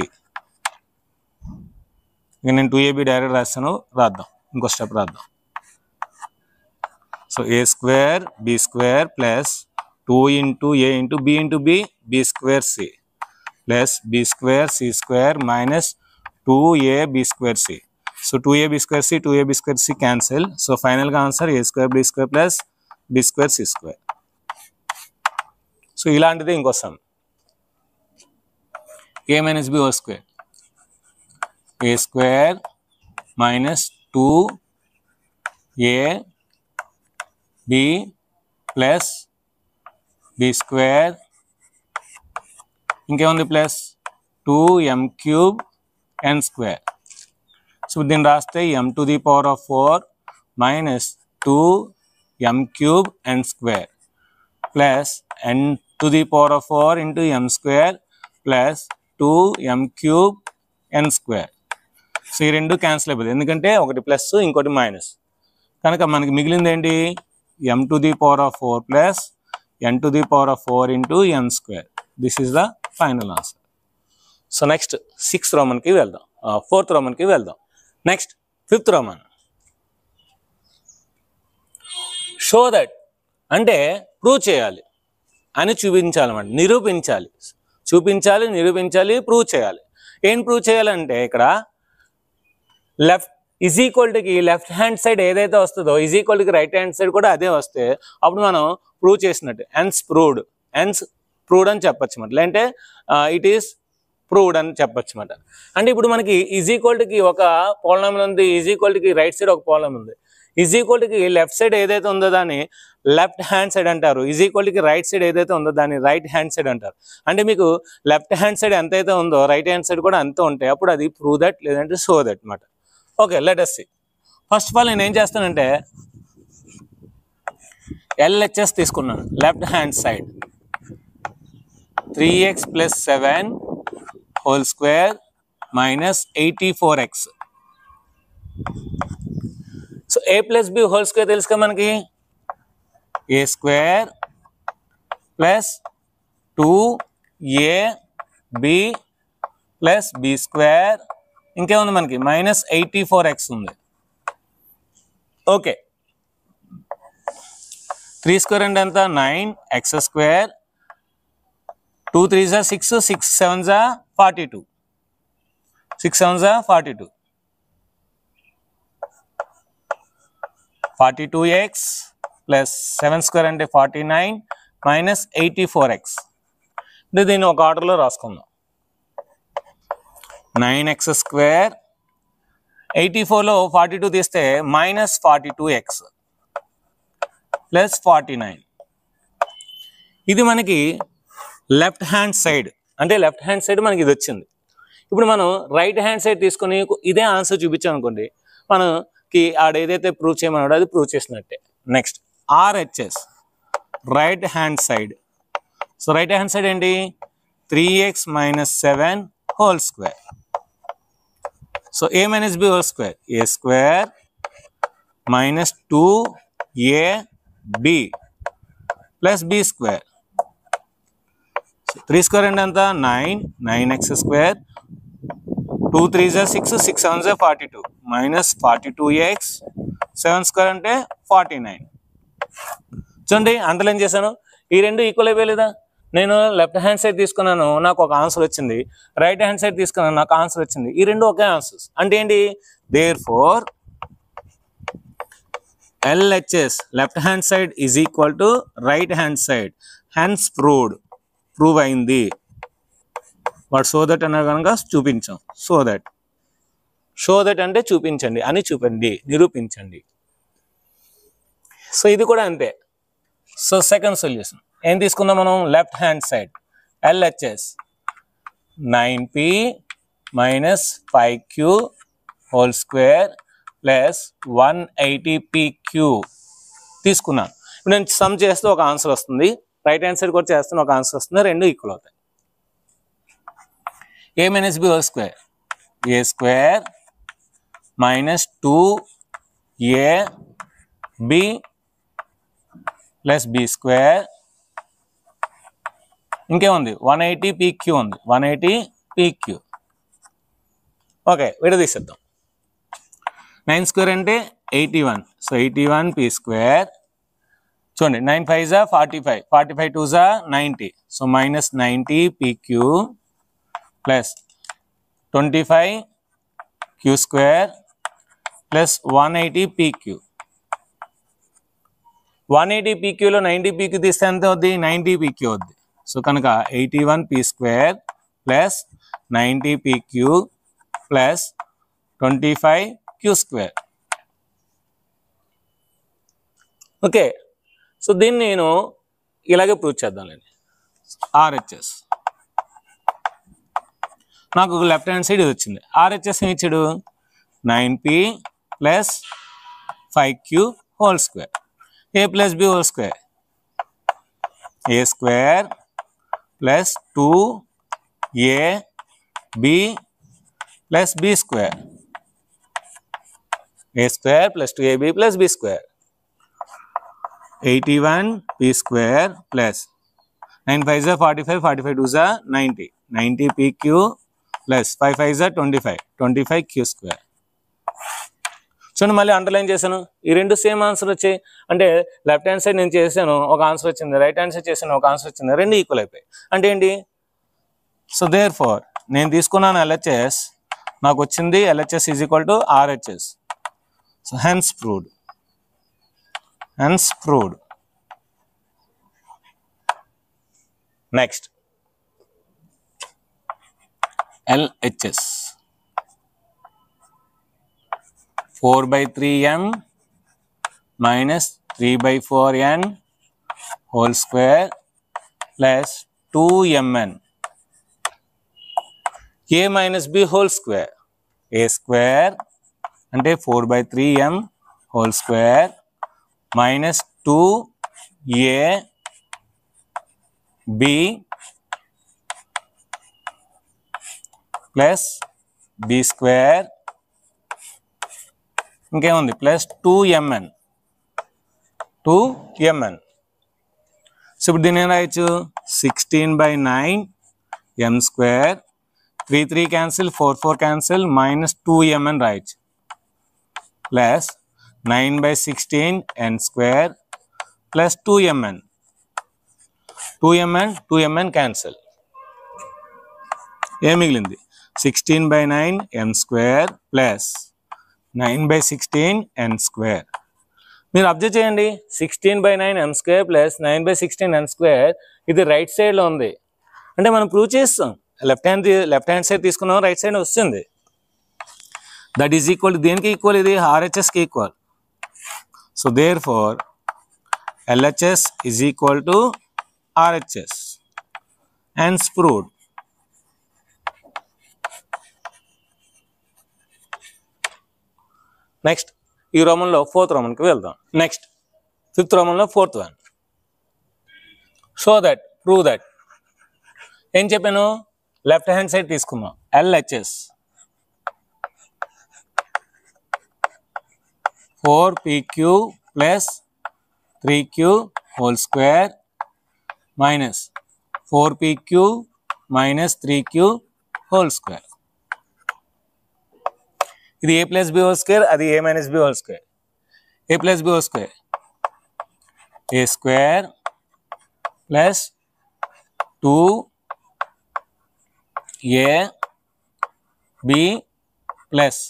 ఇక నేను 2ab డైరెక్ట్ రాస్తాను, రాద్దాం, ఇంకో స్టెప్ రాద్దాం. So a square b square plus 2 into a into b b square c plus b square c square minus 2ab square c. So 2ab square c, 2ab square c cancel. So final answer a square b square plus b square c square. So ఇలాంటిది ఇంకో some a minus b whole square, a square minus 2a b plus b square ఇంకేముంది plus 2m cube n square. So దీన్ని రాస్తే m to the power of 4 minus 2m cube n square plus n to the power of 4 into m square plus 2m cube n square. So ఈ రెండు cancel అయిపోతుంది, ఎందుకంటే ఒకటి plus ఇంకోటి minus, కనుక మనకి మిగిలింది ఏంటి m to the power of 4 plus n to the power of 4 into m square. This is the final answer. So next 6th రోమన్కి వెళ్దాం, 4th రోమన్కి వెళ్దాం. Next 5th Roman. Show that అంటే ప్రూవ్ చేయాలి అని చూపించాలన్నమాట, నిరూపించాలి, చూపించాలి, నిరూపించాలి, ప్రూవ్ చేయాలి. ఏం ప్రూవ్ చేయాలంటే ఇక్కడ లెఫ్ట్ ఈజ్ ఈక్వల్టీకి లెఫ్ట్ హ్యాండ్ సైడ్ ఏదైతే వస్తుందో ఈజ్ ఈక్వల్టీకి రైట్ హ్యాండ్ సైడ్ కూడా అదే వస్తే అప్పుడు మనం ప్రూవ్ చేసినట్టు, ఎన్స్ ప్రూవ్డ్ అని చెప్పచ్చు అన్నమాట, లేదంటే ఇట్ ఈస్ ప్రూవ్డ్ అని చెప్పచ్చు అన్నమాట. అంటే ఇప్పుడు మనకి ఈజ్ ఈక్వల్టీకి ఒక పోలనామిల్ ఉంది, ఈజ్ ఈక్వల్టీకి రైట్ సైడ్ ఒక పోలనామిల్ ఉంది. ఈజ్ ఈక్వల్టీకి లెఫ్ట్ సైడ్ ఏదైతే ఉందో దాన్ని లెఫ్ట్ హ్యాండ్ సైడ్ అంటారు, ఈజ్ ఈక్వల్టీకి రైట్ సైడ్ ఏదైతే ఉందో దాన్ని రైట్ హ్యాండ్ సైడ్ అంటారు. అంటే మీకు లెఫ్ట్ హ్యాండ్ సైడ్ ఎంతైతే ఉందో రైట్ హ్యాండ్ సైడ్ కూడా అంతే ఉంటాయి, అప్పుడు అది ప్రూవ్ దట్ లేదంటే షో దట్ అన్నమాట. Okay, let us see. First of all నేను ఏం చేస్తానంటే LHS తీసుకున్నాను, left hand side 3x plus 7 whole square minus 84x. So a plus b whole square తెలుసు కదా మనకి, a square plus 2ab plus b square ఇంకేముంది మనకి మైనస్ 84x ఉంది. ఓకే, 3 స్క్వేర్ అంటే ఎంత 9x square, 2 3s are 6, 6 7s are 42, 6 7s are 42, 42x plus 7 square అంటే 49 minus 84x. దీన్ని ఒక ఆర్డర్లో రాసుకుందాం. 9x స్క్వేర్ 84లో 42 తీస్తే మైనస్ 42x ప్లస్ 49. ఇది మనకి లెఫ్ట్ హ్యాండ్ సైడ్, అంటే లెఫ్ట్ హ్యాండ్ సైడ్ మనకి ఇది వచ్చింది. ఇప్పుడు మనం రైట్ హ్యాండ్ సైడ్ తీసుకొని ఇదే ఆన్సర్ చూపించాం అనుకోండి, మనకి ఆడ ఏదైతే ప్రూవ్ చేయమన్నాడో అది ప్రూవ్ చేసినట్టే. Next RHS right hand side. So right hand side ఏంటి 3x minus 7 whole square. So a minus b whole square, a square minus 2ab plus b square. So 3 square and anta 9x square, 2 3s are 6, 6 7s are 42 minus 42x, 7 square ante 49. చూడండి underline చేశాను, ఈ రెండు equal అయిపోయలేదా. నేను left hand side తీసుకున్నాను, నాకు ఒక answer వచ్చింది, right hand side తీసుకున్నాను, నాకు ఆన్సర్ వచ్చింది. ఈ రెండు ఒకే ఆన్సర్స్ అంటే ఏంటి, therefore LHS left hand side is equal to right hand side, hence prove అయింది. వాట్ సో దట్ అన్న కనుక చూపించాం. షో దట్ అంటే చూపించండి అని, చూపండి, నిరూపించండి. సో ఇది కూడా అంతే. సో సెకండ్ సొల్యూషన్ ఏం తీసుకుందాం మనం, left hand side LHS 9p minus 5q whole square plus 180pq తీసుకున్నాను. ఇప్పుడు నేను సమ్ చేస్తే ఒక ఆన్సర్ వస్తుంది, రైట్ హ్యాండ్ సైడ్ కూడా చేస్తున్న ఒక ఆన్సర్ వస్తుంది, రెండు ఈక్వల్ అవుతాయి. a minus b whole square, a square minus 2ab plus B square ఇంకేముంది 180 పీక్యూ ఉంది 180 పీక్యూ. ఓకే విడదీసేద్దాం. 9 స్క్వేర్ అంటే 81. So 81 P square. చూడండి 9 5 జా 45, 45 2 జా 90. So minus 90 PQ plus 25 Q square plus 180 PQ. 180 పీక్యూలో 90 పీక్యూ తీస్తే ఎంత అవుద్ది? 90 పీక్యూ అవుద్ది. సో కనుక 81 P square plus 90 PQ plus 25 Q square. Okay so దీన్ని నేను ఇలాగే ప్రూవ్ చేద్దాంలేండి. ఆర్హెచ్ఎస్ నాకు లెఫ్ట్ హ్యాండ్ సైడ్ ఇది వచ్చింది. ఆర్హెచ్ఎస్ ఏమి ఇచ్చాడు? 9p ప్లస్ 5q whole square. A plus b whole square a square plus 2ab plus B square. A square plus 2ab plus B square. 81p square plus 9 5 జా 45, 45 2 జా 90, 90pq plus 5 5 జా 25, 25q square. చూడండి మళ్ళీ underline చేశాను. ఈ రెండు same answer వచ్చాయి. అంటే లెఫ్ట్ హ్యాండ్ సైడ్ నేను చేశాను ఒక ఆన్సర్ వచ్చింది, రైట్ హ్యాండ్ సైడ్ చేశాను ఒక ఆన్సర్ వచ్చింది, రెండు ఈక్వల్ అయిపోయాయి. అంటే ఏంటి? సో దేర్ ఫోర్ నేను తీసుకున్నాను ఎల్హెచ్ఎస్, నాకు వచ్చింది LHS is equal to RHS. So hence proved. Next LHS 4/3m minus 3/4n whole square plus 2mn a minus b whole square. A square అంటే 4/3m whole square minus 2ab plus B square ఇంకేముంది plus 2mn. So ఇప్పుడు దీన్ని ఏం రాయొచ్చు? 16/9 m square 3 3 cancel 4 4 cancel minus 2mn రాయొచ్చు plus 9/16 n square plus 2mn cancel. ఏం మిగిలింది? 16/9 m square plus 9/16 n square. మీరు అబ్జర్వ్ చేయండి 16/9 m square plus 9/16 n square ఇది రైట్ సైడ్లో ఉంది. అంటే మనం ప్రూవ్ చేస్తాం లెఫ్ట్ హ్యాండ్ సైడ్ తీసుకున్నాం, రైట్ సైడ్ వస్తుంది. దట్ ఈజ్ ఈక్వల్ దేనికి ఈక్వల్? ఇది ఆర్హెచ్ఎస్కి equal. So therefore LHS is equal to RHS and proved. Next ఈ రోమన్లో 4th రోమన్కి వెళ్దాం. నెక్స్ట్ 5th రోమన్లో 4th one. Show that, prove that. ఏం చెప్పాను? లెఫ్ట్ హ్యాండ్ సైడ్ తీసుకున్నాం LHS 4pq plus 3q whole square minus 4pq minus 3q whole square. ఇది a plus b whole square, అది a minus b whole square. A plus b whole square a square plus 2ab plus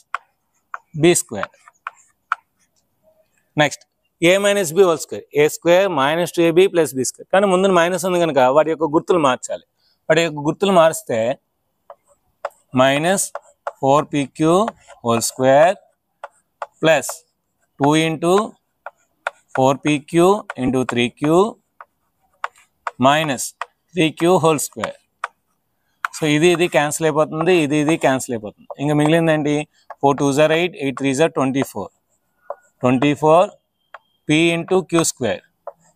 B square. Next a minus b whole square a square minus 2ab plus B square. కానీ ముందు minus ఉంది కనుక వాటి యొక్క గుర్తులు మార్చాలి. వాటి యొక్క గుర్తులు మారిస్తే minus 4pq whole square plus 2 into 4pq into 3q minus 3q whole square. So ఇది క్యాన్సిల్ అయిపోతుంది, ఇది క్యాన్సిల్ అయిపోతుంది. ఇంకా మిగిలింది ఏంటి? 4 2 జా 8, 8 3 జా 24, 24 p into q square,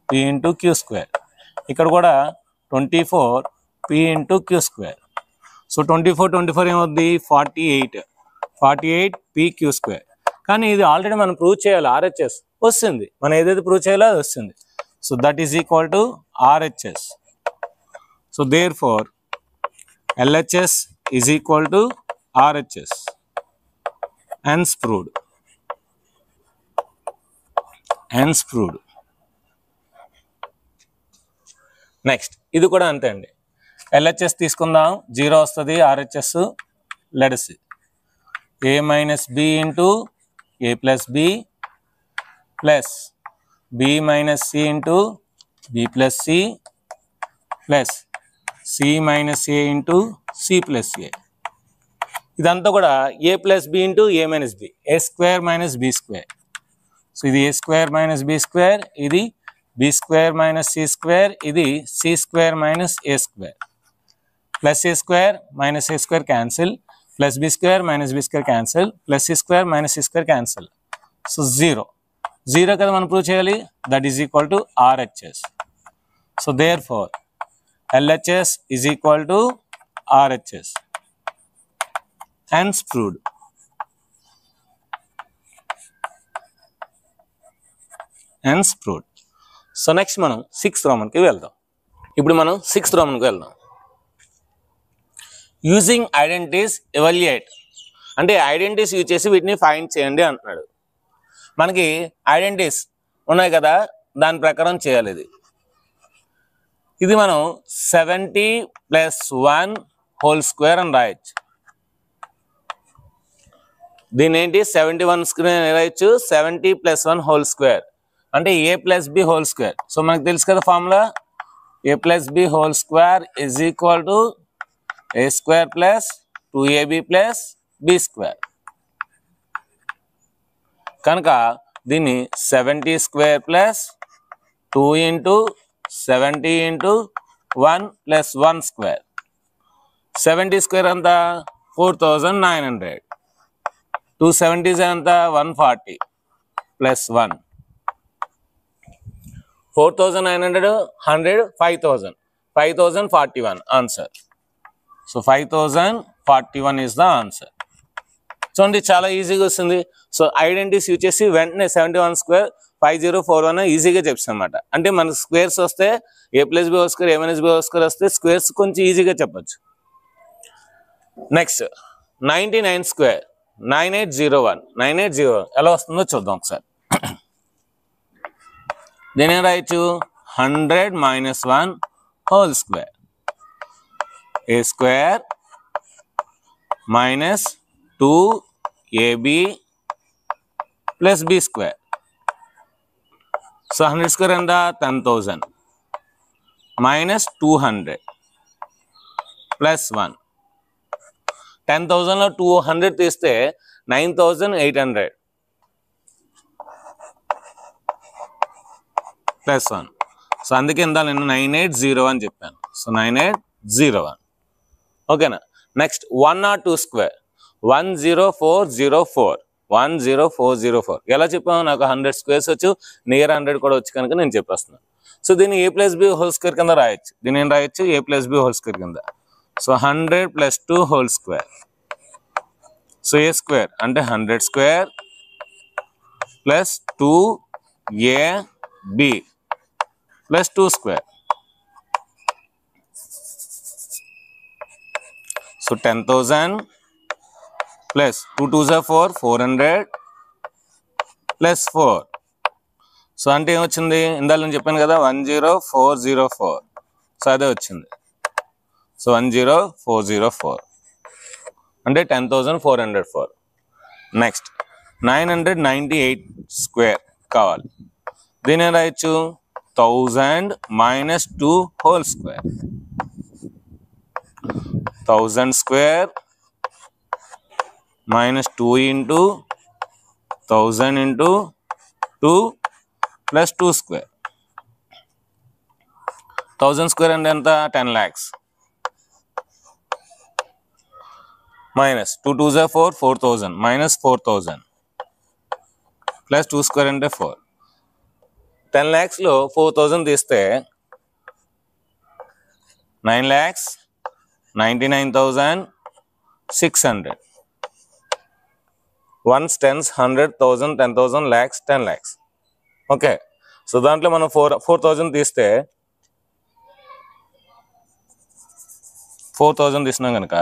p into q square. ఇక్కడ కూడా 24 p into q square. So 24 ఏమవుద్ది? 48 pq స్క్వేర్. కానీ ఇది ఆల్రెడీ మనం ప్రూవ్ చేయాలి, ఆర్హెచ్ఎస్ వస్తుంది, మనం ఏదైతే ప్రూవ్ చేయాలో అది వస్తుంది. So that is equal to RHS. So therefore LHS is equal to RHS. Hence proved. Hence proved. Next ఇది కూడా అంతే అండి. LHS తీసుకుందాం, 0 వస్తుంది. RHS let's A minus B into A plus B plus B minus C into B plus C plus C minus A into C plus A. ఇదంతా కూడా A plus B into A minus B, A square minus B square. So ఇది A square minus B square, ఇది B square minus C square, ఇది C square minus A square. Plus A square minus A square cancel, plus B square minus B square cancel, plus C square minus C square cancel. So 0. 0 కదా మనం prove చేయాలి. That is equal to RHS. So therefore LHS is equal to RHS. Hence proved. Hence proved. So next మనం 6th రోమన్కి వెళ్దాం. ఇప్పుడు మనం 6th రోమన్కి వెళ్దాం. Using identities evaluate, అంటే identities use చేసి వీటిని ఫైండ్ చేయండి అంటున్నాడు. మనకి ఐడెంటిటీస్ ఉన్నాయి కదా, దాని ప్రకారం చేయాలి. ఇది మనం 70 + 1 హోల్ స్క్వేర్ అని రాయొచ్చు. దీని ఏంటి 71 స్క్వేర్ రాయొచ్చు, 70 + 1 హోల్ స్క్వేర్ అంటే A plus B whole square. So మనకు తెలుసు కదా formula, A plus B whole square is equal to A square plus 2AB plus B square. కనుక దీన్ని 70 square plus 2 into 70 into 1 plus 1 square. 70 square అంతా 4900, 270 అంతా 140 plus 1, 4900, 100, 5000, 5041 answer. So 5041 is the answer. చూడండి చాలా ఈజీగా వస్తుంది. సో ఐడెంటిటీస్ యూజ్ చేసి వెంటనే 71 స్క్వేర్ 5041 ఈజీగా చెప్పాను అనమాట. అంటే మనకు స్క్వేర్స్ వస్తే A plus B whole square, A minus B whole square వస్తే స్క్వేర్స్ కొంచెం ఈజీగా చెప్పచ్చు. నెక్స్ట్ 99 స్క్వేర్ 9801, 9801 ఎలా వస్తుందో చూద్దాం ఒకసారి. దీని రాయొచ్చు 100 - 1 whole square, A square minus 2AB plus B square. So 100 square and 10,000 minus 200 plus 1. 10,000 లో 200 తీస్తే 9,800 plus 1. సో అందుకే ఇందా నేను 9801 చెప్పాను. సో 9801. ఓకేనా. నెక్స్ట్ 102 స్క్వేర్ 10404, 10404 ఎలా చెప్పాము, నాకు 100 స్క్వేర్స్ వచ్చు, నియర్ 100 కూడా వచ్చి కనుక నేను చెప్పేస్తున్నాను. సో దీన్ని A plus B whole square కింద రాయొచ్చు. దీన్ని ఏం రాయొచ్చు, A plus B whole square కింద. So 100 + 2 whole square. So A square అంటే 100 square plus 2AB plus 2 square. So 10,000 plus 2 2s are 4, 400 plus 4. So అంటే ఏమొచ్చింది, ఇందాక నేను చెప్పాను కదా 10404. సో అదే వచ్చింది. సో 10404 అంటే 10,404. నెక్స్ట్ 998 స్క్వేర్ కావాలి. దీని రాయొచ్చు 1000 - 2 whole square. 1000 square minus 2 into 1000 into 2 plus 2 square. 1000 square అంటే ఎంత, 10 lakhs minus 2 2s are 4, 4000 minus 4000 plus 2 square అంటే 4. 10 lakhs లో 4000 తీస్తే 9,99,600. 1s, 10s, 100, 1000, 10,000, lakhs, 10 lakhs. Okay. So దాంట్లో మనం 4,000 తీస్తే 4,000 తీసినాం కనుక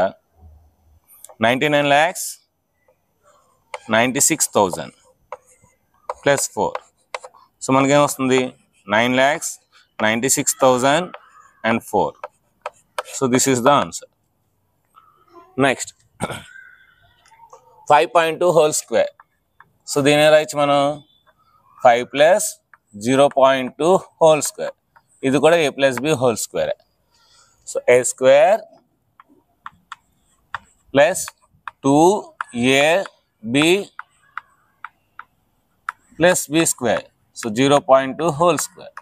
99,96,000 ప్లస్ 4. సో మనకేమొస్తుంది 9,96,004. So this is the answer. Next 5.2 whole square. So దీని రాయొచ్చు మనం 5 ప్లస్ 0.2 హోల్ స్క్వేర్. ఇది కూడా a plus b whole square. So a square plus 2ab plus b square. So 0.2 whole square.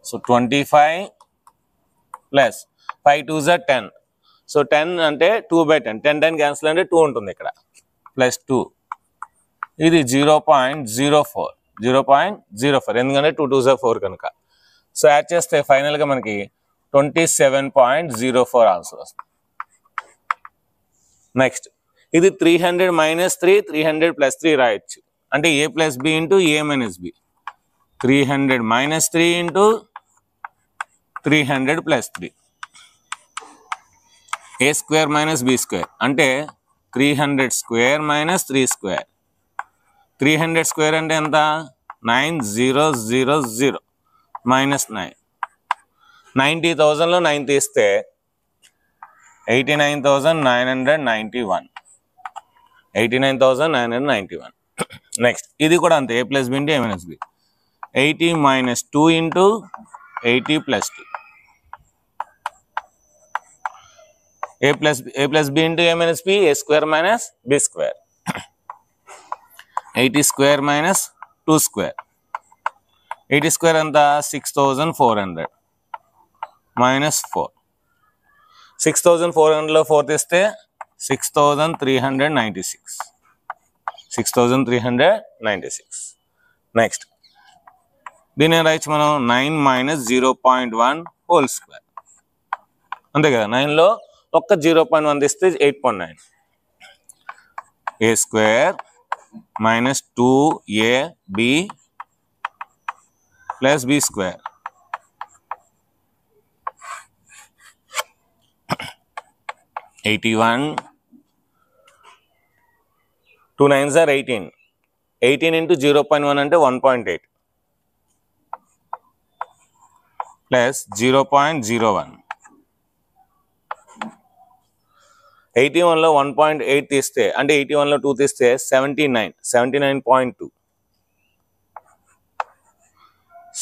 So 25 plus 5 2s are 10. So 10 అంటే 2/10. 10 cancel అంటే 2 ఉంటుంది ఇక్కడ. Plus 2. ఇది 0.04 ఎందుకంటే 2 2s are 4 కనుక. సో యాడ్ చేస్తే ఫైనల్గా మనకి 27.04 ఆన్సర్ వస్తుంది. నెక్స్ట్ ఇది 300 మైనస్ 3 300 ప్లస్ 3 రాయొచ్చు. అంటే a plus b into a minus b. 300 minus 3 into 300 plus 3. a square minus b square అంటే 300 స్క్వేర్ మైనస్ 3 స్క్వేర్. 300 స్క్వేర్ అంటే ఎంత? 9000 మైనస్ 9. 90,000లో 9 తీస్తే 89,991. 89,991. నెక్స్ట్ ఇది కూడా అంతే, a plus b into a minus b. 80 minus 2 into 80 plus 2. a plus b into a minus b, a square minus b square. 80 square minus 2 square. 80 square anta 6,400 minus 4. 6,400 లో 4 తీస్తే 6,396. 6,396. Next దీని రాయొచ్చు మనం 9 minus 0.1 whole square. అంతే కదా, 9లో ఒక్క 0.1 తీస్తే 8.9. a square minus 2ab plus b square. 81. 2 9s are 18. 18 into 0.1 అంటే 1.8 ప్లస్ 0.01. 81లో 1.8 తీస్తే అంటే 81లో 2 తీస్తే 79.2.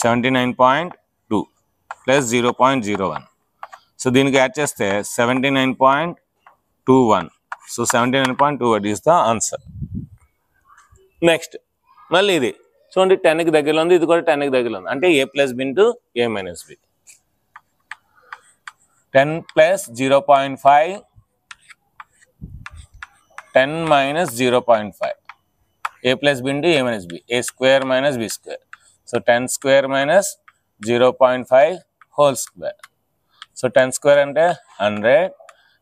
79.2 ప్లస్ 0.01. సో దీనికి యాడ్ చేస్తే 79.21. So 79.21 is the answer. Next మళ్ళీ ఇది చూడండి 10కి దగ్గరలో ఉంది, ఇది కూడా 10కి దగ్గరలో ఉంది. అంటే a plus b into a minus b. 10 plus 0.5 10 minus 0.5. a plus b into a minus b. a square minus b square. So 10 square minus 0.5 whole square. So 10 square అంటే 100.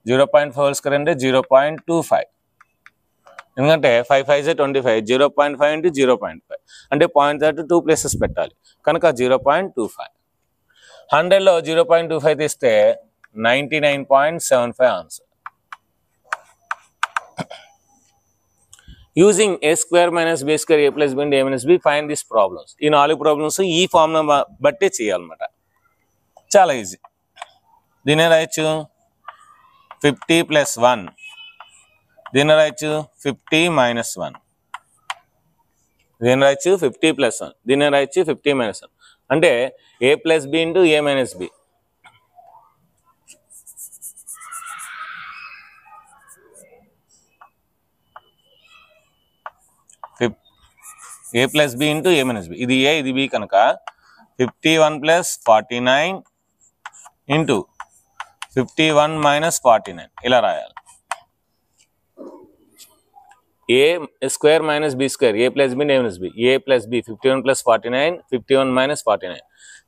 0.5 whole square అంటే 0.25. ఎందుకంటే 5 5 is 25. 0.5 into 0.5 అంటే 0.32 places పెట్టాలి కనుక 0.25. 100లో 0.25 తీస్తే 99.75 answer. Using a square minus b square, a plus b and a minus b, find these problems. ఈ 4 problems ఈ formula బట్టే చేయాలన్నమాట. చాలా ఈజీ. దీని రాయొచ్చు 50 ప్లస్ 1. దీని రాయొచ్చు 50 మైనస్ 1. దీని రాయొచ్చు 50 ప్లస్ 1. దీని రాయొచ్చు 50 మైనస్ 1. అంటే a plus b into a minus b. a plus b into a minus b. ఇది a ఇది b కనుక 51 plus 49 into 51 minus 49 ఇలా రాయాలి. a square minus b square, a plus b and a minus b. a plus b 51 plus 49, 51 minus 49.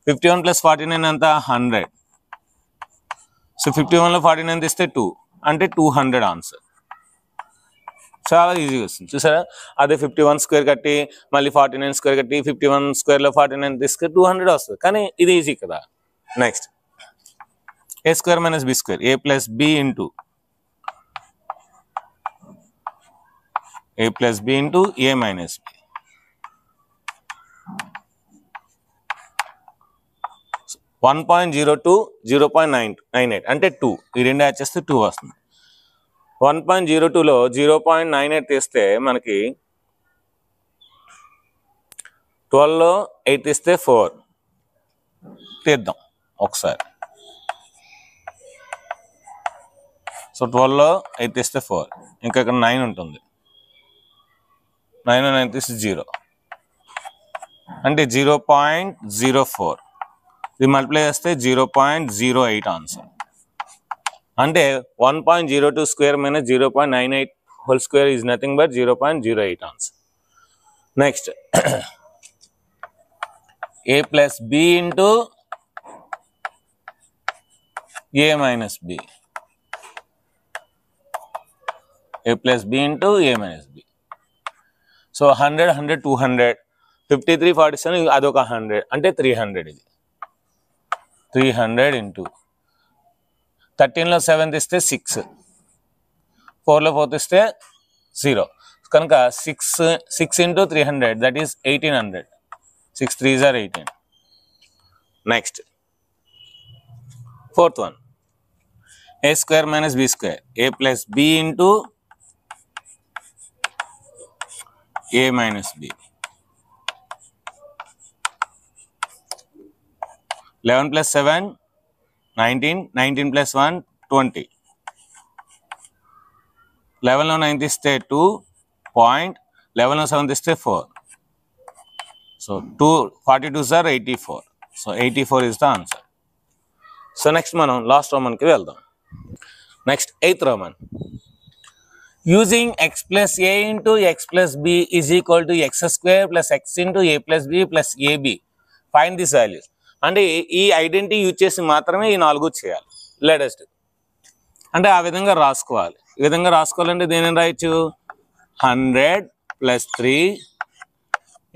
51 plus 49 అంతా 100. So 51లో 49 తీస్తే 2 అంటే 200 answer. చాలా ఈజీగా వస్తుంది చూసారా. అదే 51 స్క్వేర్ కట్టి మళ్ళీ 49 స్క్వేర్ కట్టి 51 స్క్వేర్లో 49 తీసుకు 200 వస్తుంది, కానీ ఇది ఈజీ కదా. Next A square minus B square, A plus B into A minus B. 1.02 0.98 అంటే 2, ఈ రెండు యాడ్ చేస్తే 2 వస్తుంది. 1.02లో 0.98 తీస్తే మనకి 12లో 8 తీస్తే 4 తీద్దాం ఒకసారి. సో 12లో 8 తీస్తే 4, ఇంకా ఇక్కడ 9 ఉంటుంది, 9 తీస్తే 0 అంటే 0.04. ఇది మల్టిప్లై చేస్తే 0.08 ఆన్సర్. అంటే 1.02 square minus 0.98 whole square is nothing but 0.08 answer. Next A plus B into A minus B, A plus B into A minus B. So 100 100 200 53 47 అదొక 100 అంటే 300. ఇది 300 ఇంటూ 13లో 7 తీస్తే 6, 4లో 4 తీస్తే 0, కనుక 6 into 300 that is 1800. 6 3s are 18. Next fourth one A square minus B square, A plus B into A minus B. 11 plus 7 19, 19 plus 1 20. 11లో 9 తీస్తే 2 point, 11లో 7 తీస్తే 4. So 42s are 84. So 84 is the answer. So next మనం last రోమన్కి వెళ్దాం. Next 8th Roman. Using x plus a into x plus b is equal to x square plus x into a plus b plus ab. Find this values. అంటే ఈ identity use చేసి మాత్రమే ఈ 4 చేయాలి. Latest అంటే ఆ విధంగా రాసుకోవాలి. ఈ విధంగా రాసుకోవాలంటే దేని రాయొచ్చు, 100 plus 3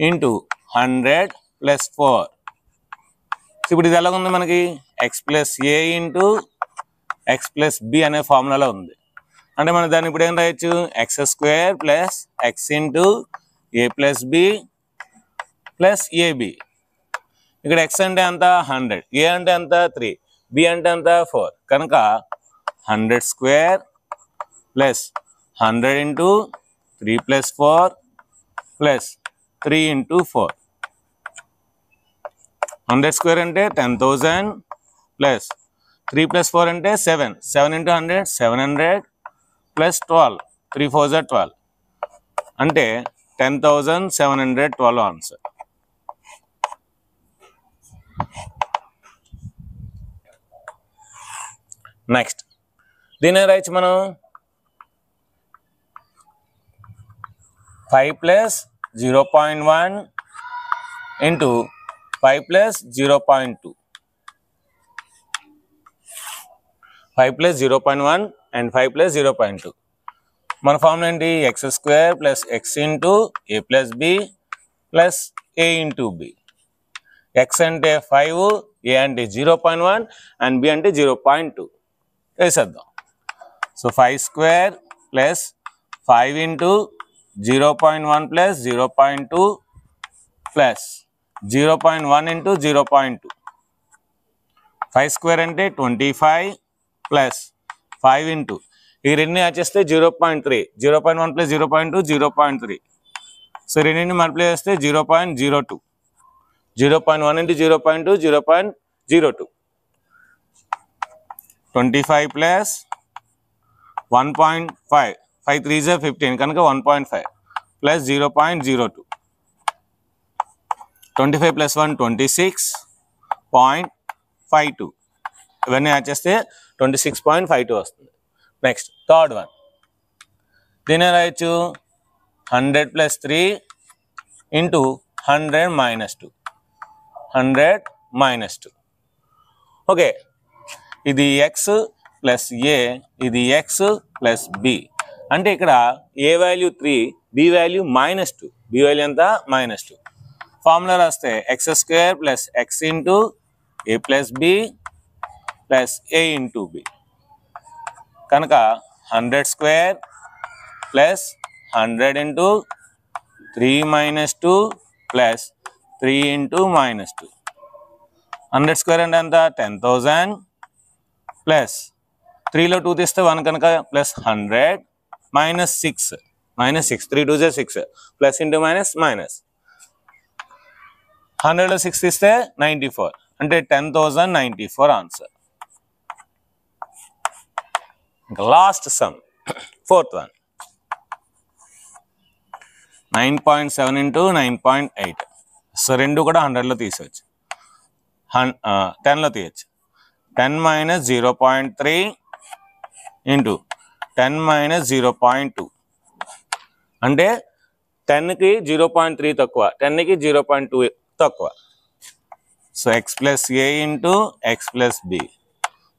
ఇంటూ 100 plus 4. ఇప్పుడు ఇది ఎలా ఉంది మనకి, x plus a into x plus b అనే ఫార్ములాలో ఉంది. అంటే మనం దాన్ని ఇప్పుడు ఏం రాయొచ్చు, x square plus x into a plus b plus a b. ఇక్కడ ఎక్స్ అంటే ఎంత 100, ఏ అంటే ఎంత 3, బి అంటే ఎంత 4, కనుక 100 square plus 100 into 3 plus 4 plus 3 into 4. 100 square అంటే 10,000 ప్లస్ 3 ప్లస్ 4 అంటే 7, 7 ఇంటూ 100 700 ప్లస్ 12, 3 4s are 12 అంటే 10,712 ఆన్సర్. నెక్స్ట్ దీని రాయొచ్చు మనం 5 plus 0.1 into 5 plus 0.2. 5 plus 0.1 and 5 plus 0.2. మన ఫార్ములా ఏంటి, x square plus x into a plus b plus a into b. X అంటే 5, ఏ అంటే 0.1 అండ్ బి అంటే 0.2 వేసేద్దాం. So 5 square plus 5 into 0.1 plus 0.2 plus 0.1 into 0.2. 5 square అంటే 25 ప్లస్ 5 ఇంటూ ఈ రెండు వచ్చేస్తే 0.3, 0.1 ప్లస్ 0.2 0.3. సో రెండింటిని మల్టిప్లై చేస్తే 0.02, 0.1 ఇంటూ 0.2 0.02. 25 ప్లస్ 1.5, 5 3s are 15 కనుక 1.5 ప్లస్ 0.02. 25 ప్లస్ 1 26.52. ఇవన్నీ యాడ్ చేస్తే 26.52 వస్తుంది. నెక్స్ట్ థర్డ్ వన్, దీని రాయొచ్చు 100 plus 3 into 100 minus 2, 100 minus 2. Okay, ఇది ఎక్స్ ప్లస్ ఏ, ఇది ఎక్స్ ప్లస్ బి, అంటే ఇక్కడ a value 3, b value -2. B value ఎంత? -2. ఫార్ములా రాస్తే x square plus x into a plus b plus a into b. కనుక 100 square plus 100 into 3 - 2 plus 3 into -2. 100 square అంటే ఎంత? 10,000 plus 3లో 2 తీస్తే 1 కనుక plus 100 -6 3 2 6 plus into minus minus 100లో 6 తీస్తే 94 అంటే 10,094 ఆన్సర్. ఇంకా last sum fourth one 9.7 into 9.8. So రెండు కూడా 100లో తీసేవచ్చు, 10లో తీయచ్చు. 10 - 0.3 ఇంటూ 10 - 0.2 అంటే 10కి 0.3 తక్కువ, 10కి 0.2 తక్కువ. So x plus a into x plus b.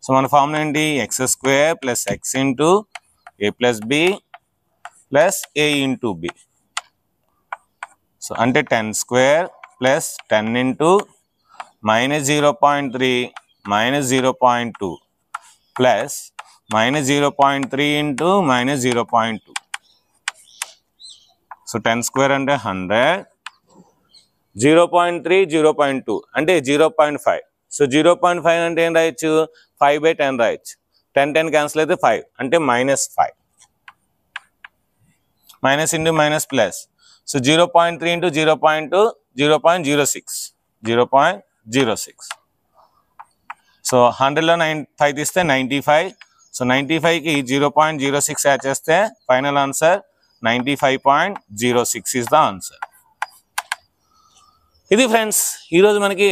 So మన ఫార్ములా ఏంటి? X square plus x into a plus b plus a into b. So అంటే 10 square plus 10 into -0.3 -0.2 plus -0.3 into -0.2. So 10 square అంటే 100, 0.3 0.2 అంటే 0.5. సో 0.5 అంటే ఏం రాయొచ్చు? 5/10 రాయొచ్చు. 10 cancel అయితే 5 అంటే -5. Minus into minus plus. So 0.3 into 0.2 0.06 0.06. So 100లో 5 తీస్తే 95. సో 95కి 0.06 యాడ్ చేస్తే final answer 95.06 is the answer. ఇది ఫ్రెండ్స్ ఈరోజు మనకి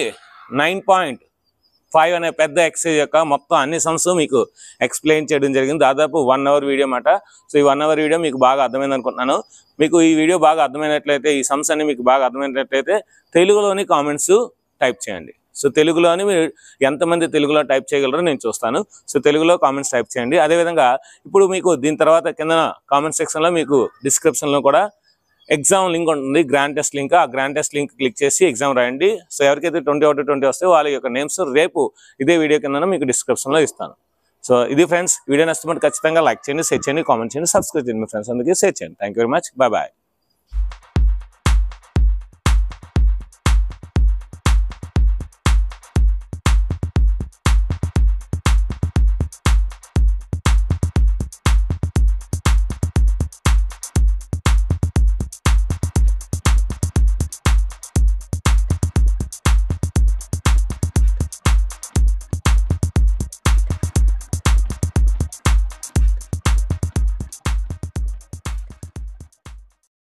9.5 అనే పెద్ద ఎక్సైజ్ యొక్క మొత్తం అన్ని సమ్స్ మీకు ఎక్స్ప్లెయిన్ చేయడం జరిగింది. దాదాపు 1 అవర్ వీడియో అన్నమాట. సో ఈ 1 అవర్ వీడియో మీకు బాగా అర్థమైంది అనుకుంటున్నాను. మీకు ఈ వీడియో బాగా అర్థమైనట్లయితే, ఈ సమ్స్ అన్ని మీకు బాగా అర్థమైనట్లయితే తెలుగులోని కామెంట్స్ టైప్ చేయండి. సో తెలుగులోని మీరు ఎంతమంది తెలుగులో టైప్ చేయగలరో నేను చూస్తాను. సో తెలుగులో కామెంట్స్ టైప్ చేయండి. అదేవిధంగా ఇప్పుడు మీకు దీని తర్వాత కింద కామెంట్ సెక్షన్లో మీకు డిస్క్రిప్షన్లో కూడా ఎగ్జామ్ లింక్ ఉంటుంది, గ్రాండ్ టెస్ట్ లింక్. ఆ గ్రాండ్ టెస్ట్ లింక్ క్లిక్ చేసి ఎగ్జామ్ రాయండి. సో ఎవరికైతే 20 వస్తే వాళ్ళ యొక్క నేమ్స్ రేపు ఇదే వీడియో కింద మీకు డిస్క్రిప్షన్లో ఇస్తాను. సో ఇది ఫ్రెండ్స్, వీడియో నచ్చినప్పుడు ఖచ్చితంగా లైక్ చేయండి, షేర్ చేయండి, కామెంట్ చేయండి, సబ్స్క్రైబ్ చేయండి మీ ఫ్రెండ్స్ అందరికీ షేర్ చేయండి. Thank you very much. Bye bye.